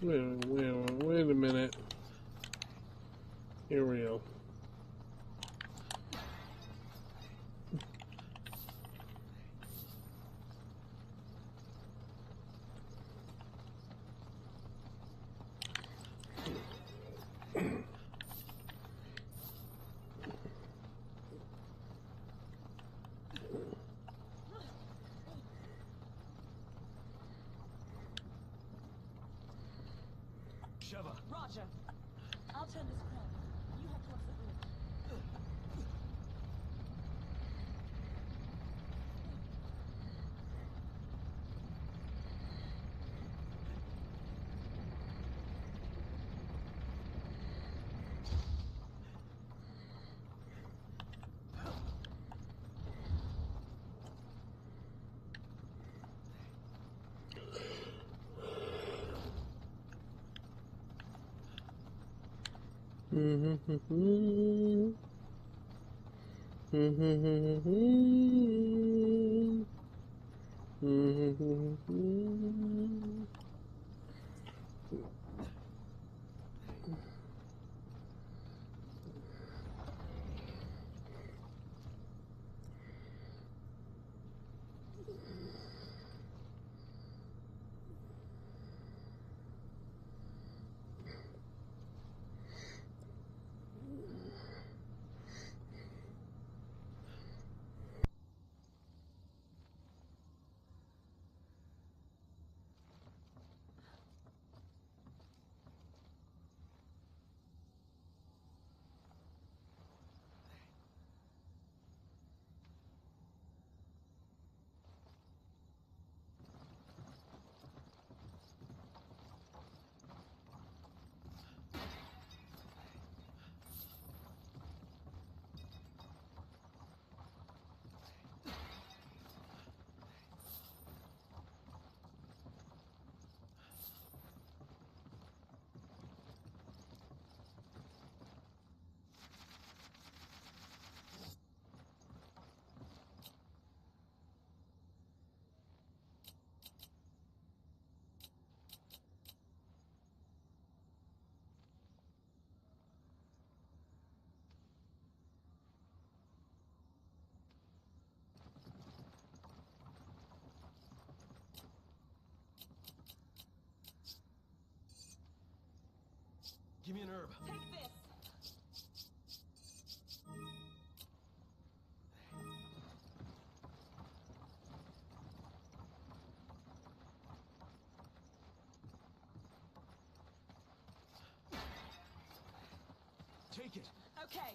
Wait a minute. Here we go. Roger. I'll turn this corner. You head towards the bridge. Give me an herb. Take this. Take it. Okay.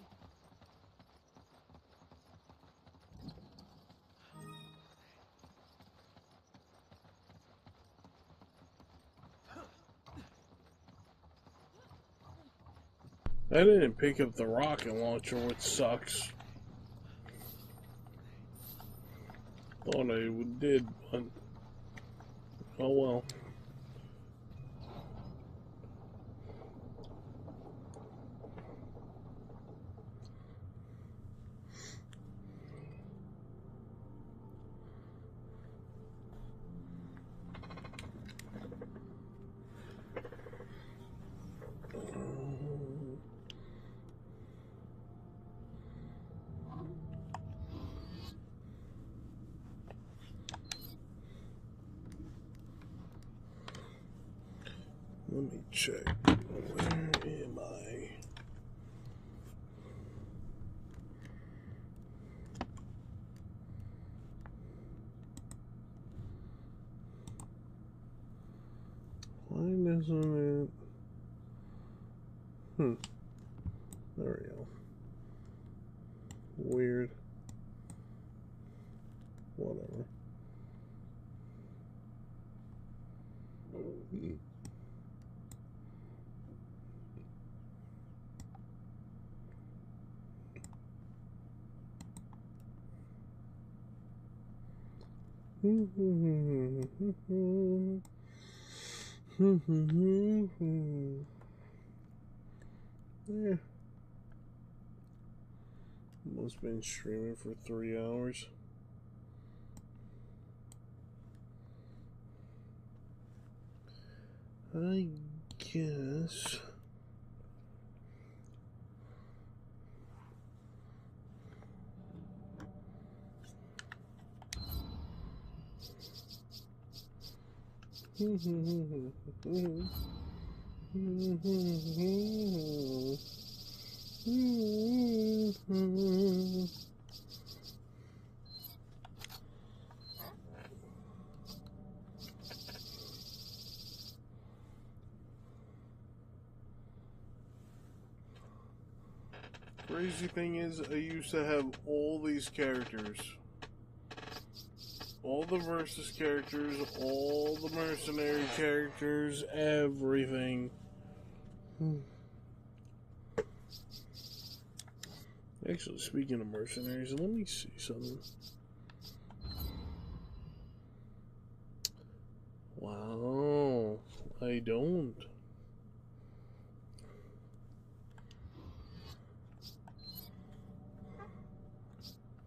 I didn't pick up the rocket launcher, which sucks. Thought I did, but oh well. Let me check. Where am I? Why doesn't it? There we go. Weird. Whatever. Yeah. Almost been streaming for 3 hours. I guess. Crazy thing is, I used to have all these characters. All the Versus characters, all the mercenary characters, everything. Actually, speaking of mercenaries, let me see something. Wow, I don't.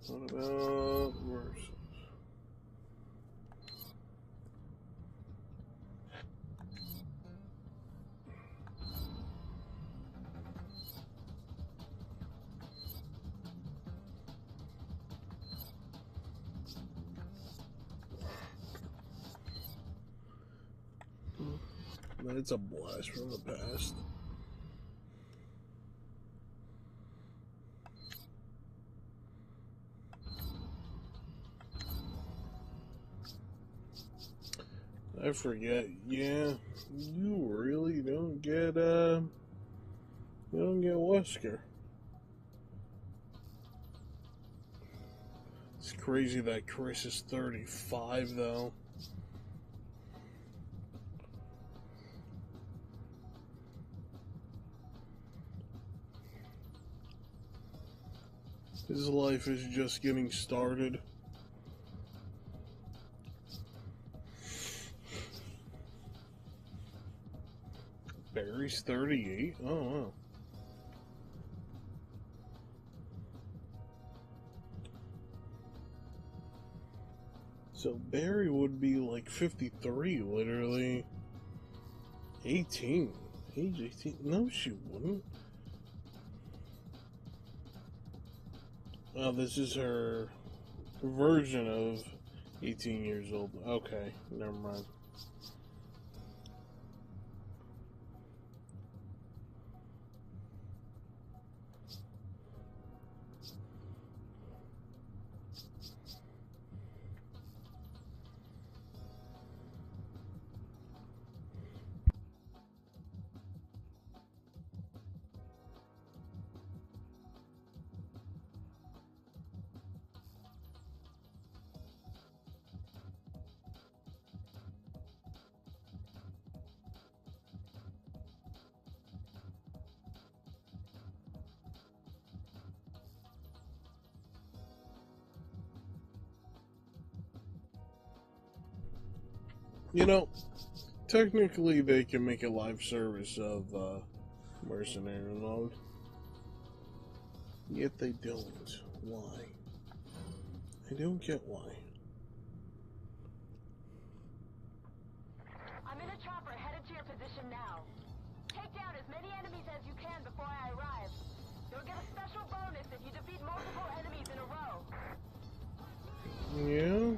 What about Versus? That's a blast from the past. I forget. Yeah, you really don't get Wesker. It's crazy that Chris is 35 though. His life is just getting started. Barry's 38? Oh, wow. So Barry would be like 53, literally. 18. Age 18? No, she wouldn't. Oh, this is her version of 18 years old. Okay, never mind. You know, technically they can make a live service of mercenary mode. Yet they don't. Why? I don't get why. I'm in a chopper headed to your position now. Take down as many enemies as you can before I arrive. You'll get a special bonus if you defeat multiple enemies in a row. Yeah?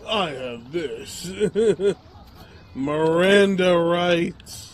I have this. Miranda rights.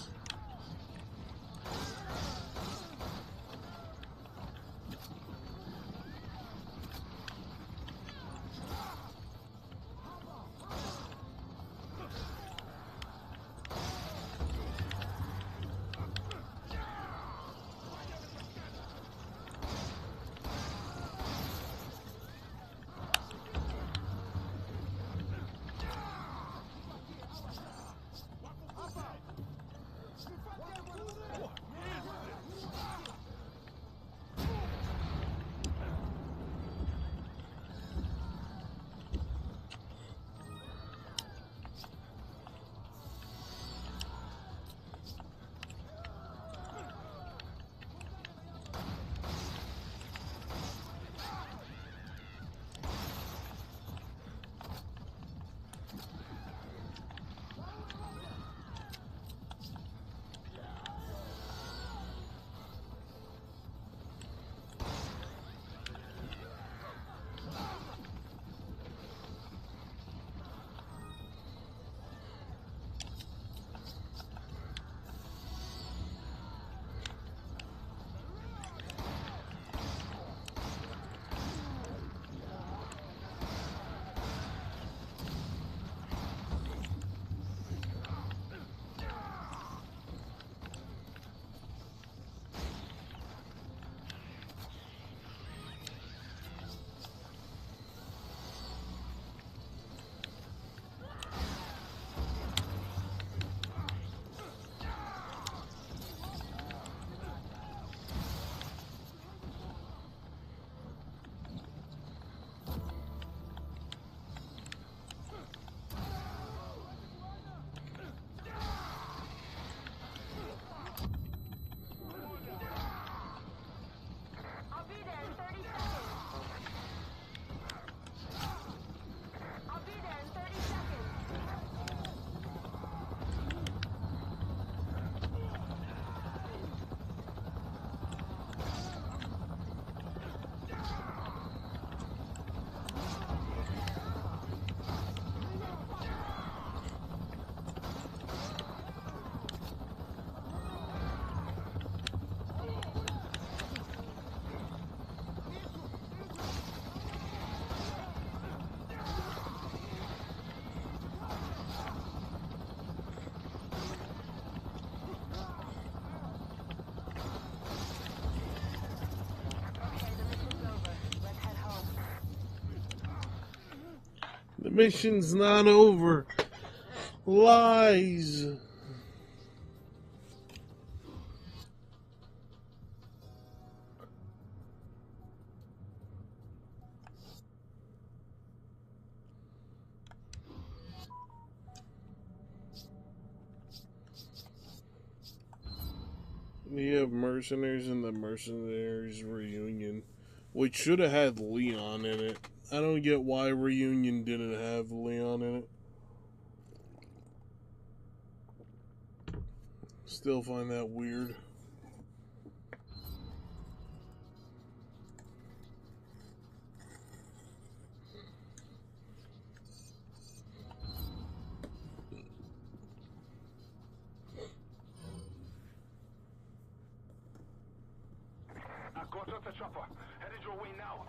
I'll be there in 30 seconds. I'll be there in 30 seconds. Okay, the mission's over. Let's head home. The mission's not over. Lies. We have mercenaries in the mercenaries reunion, which should have had Leon in it. I don't get why reunion didn't have Leon in it. Still find that weird. I got off the chopper. Headed your way now.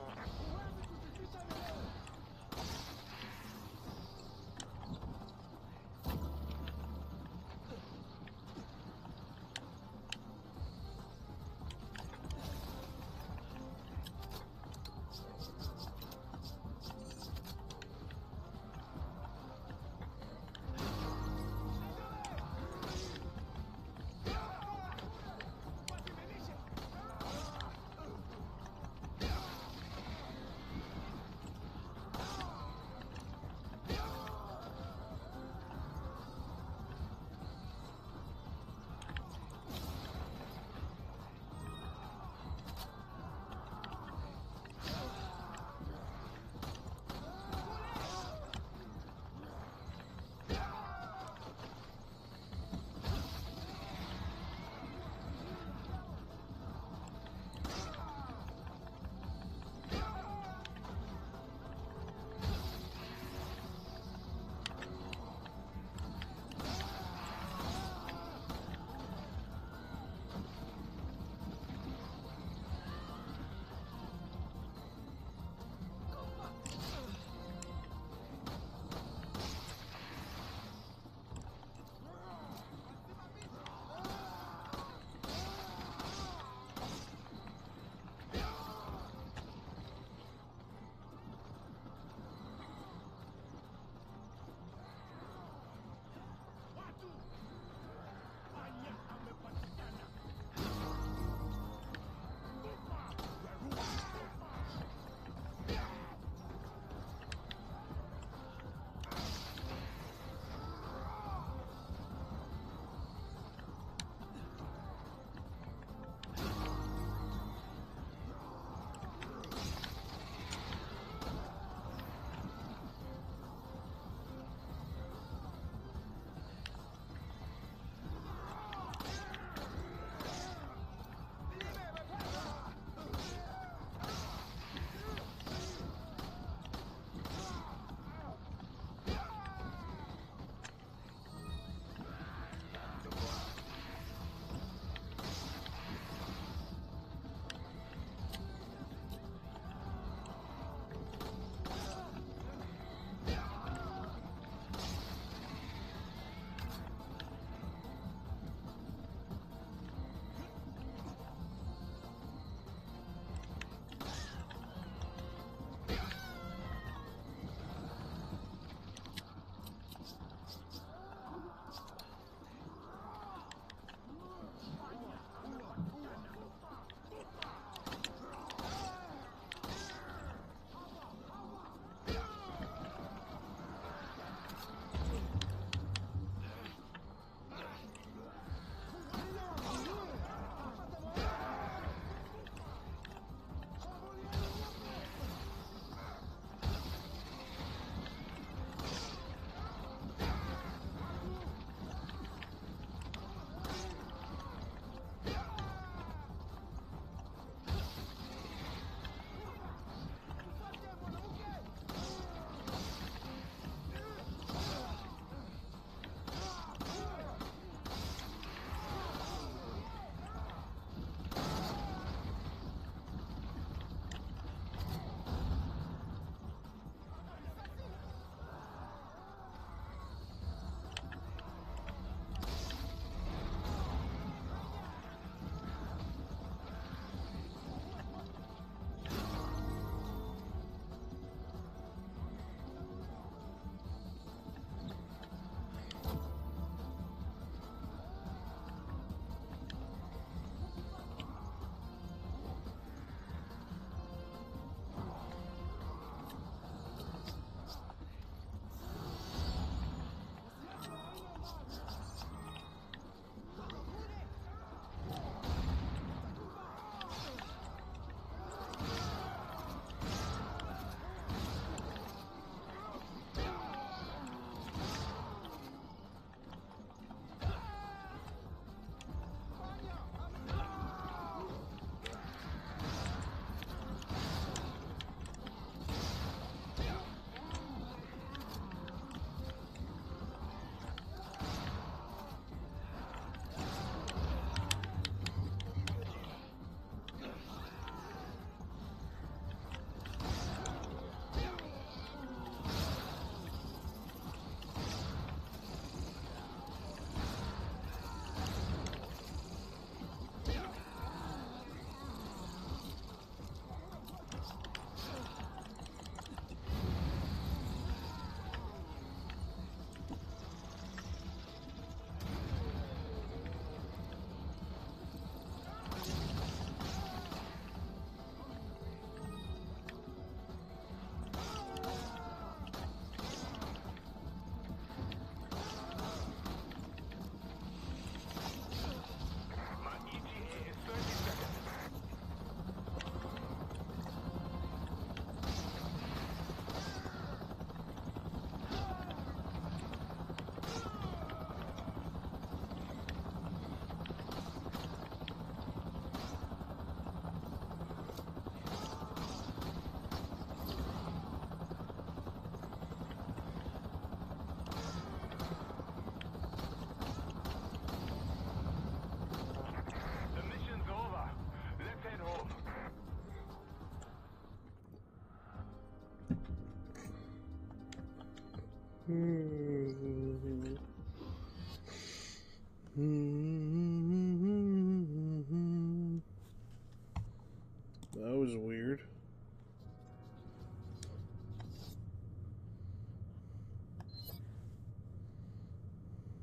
That was weird.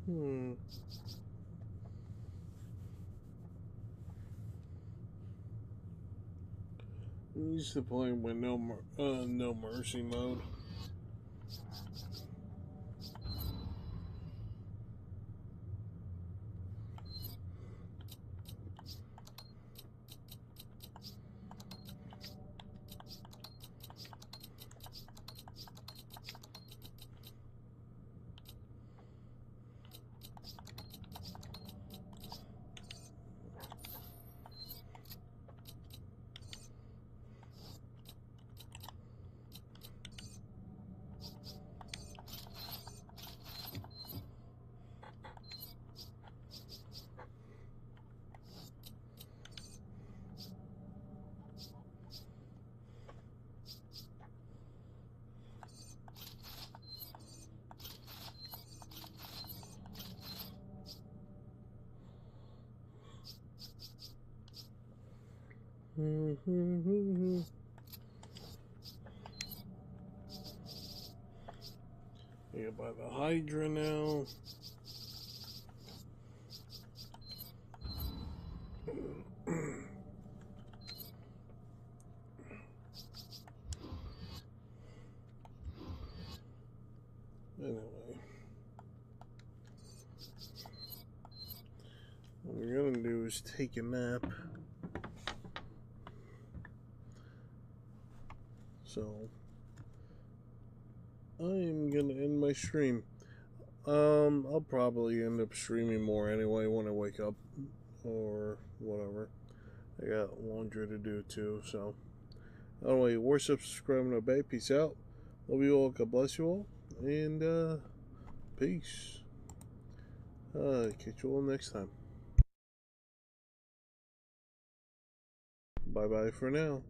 I'm used to playing with no mercy mode. Yeah, by the Hydra now. Anyway, what we're gonna do is take a nap. So I'm gonna end my stream. I'll probably end up streaming more anyway when I wake up or whatever. I got laundry to do too, so anyway, worship, subscribe, and obey. Peace out. Love you all. God bless you all. And peace. Catch you all next time. Bye bye for now.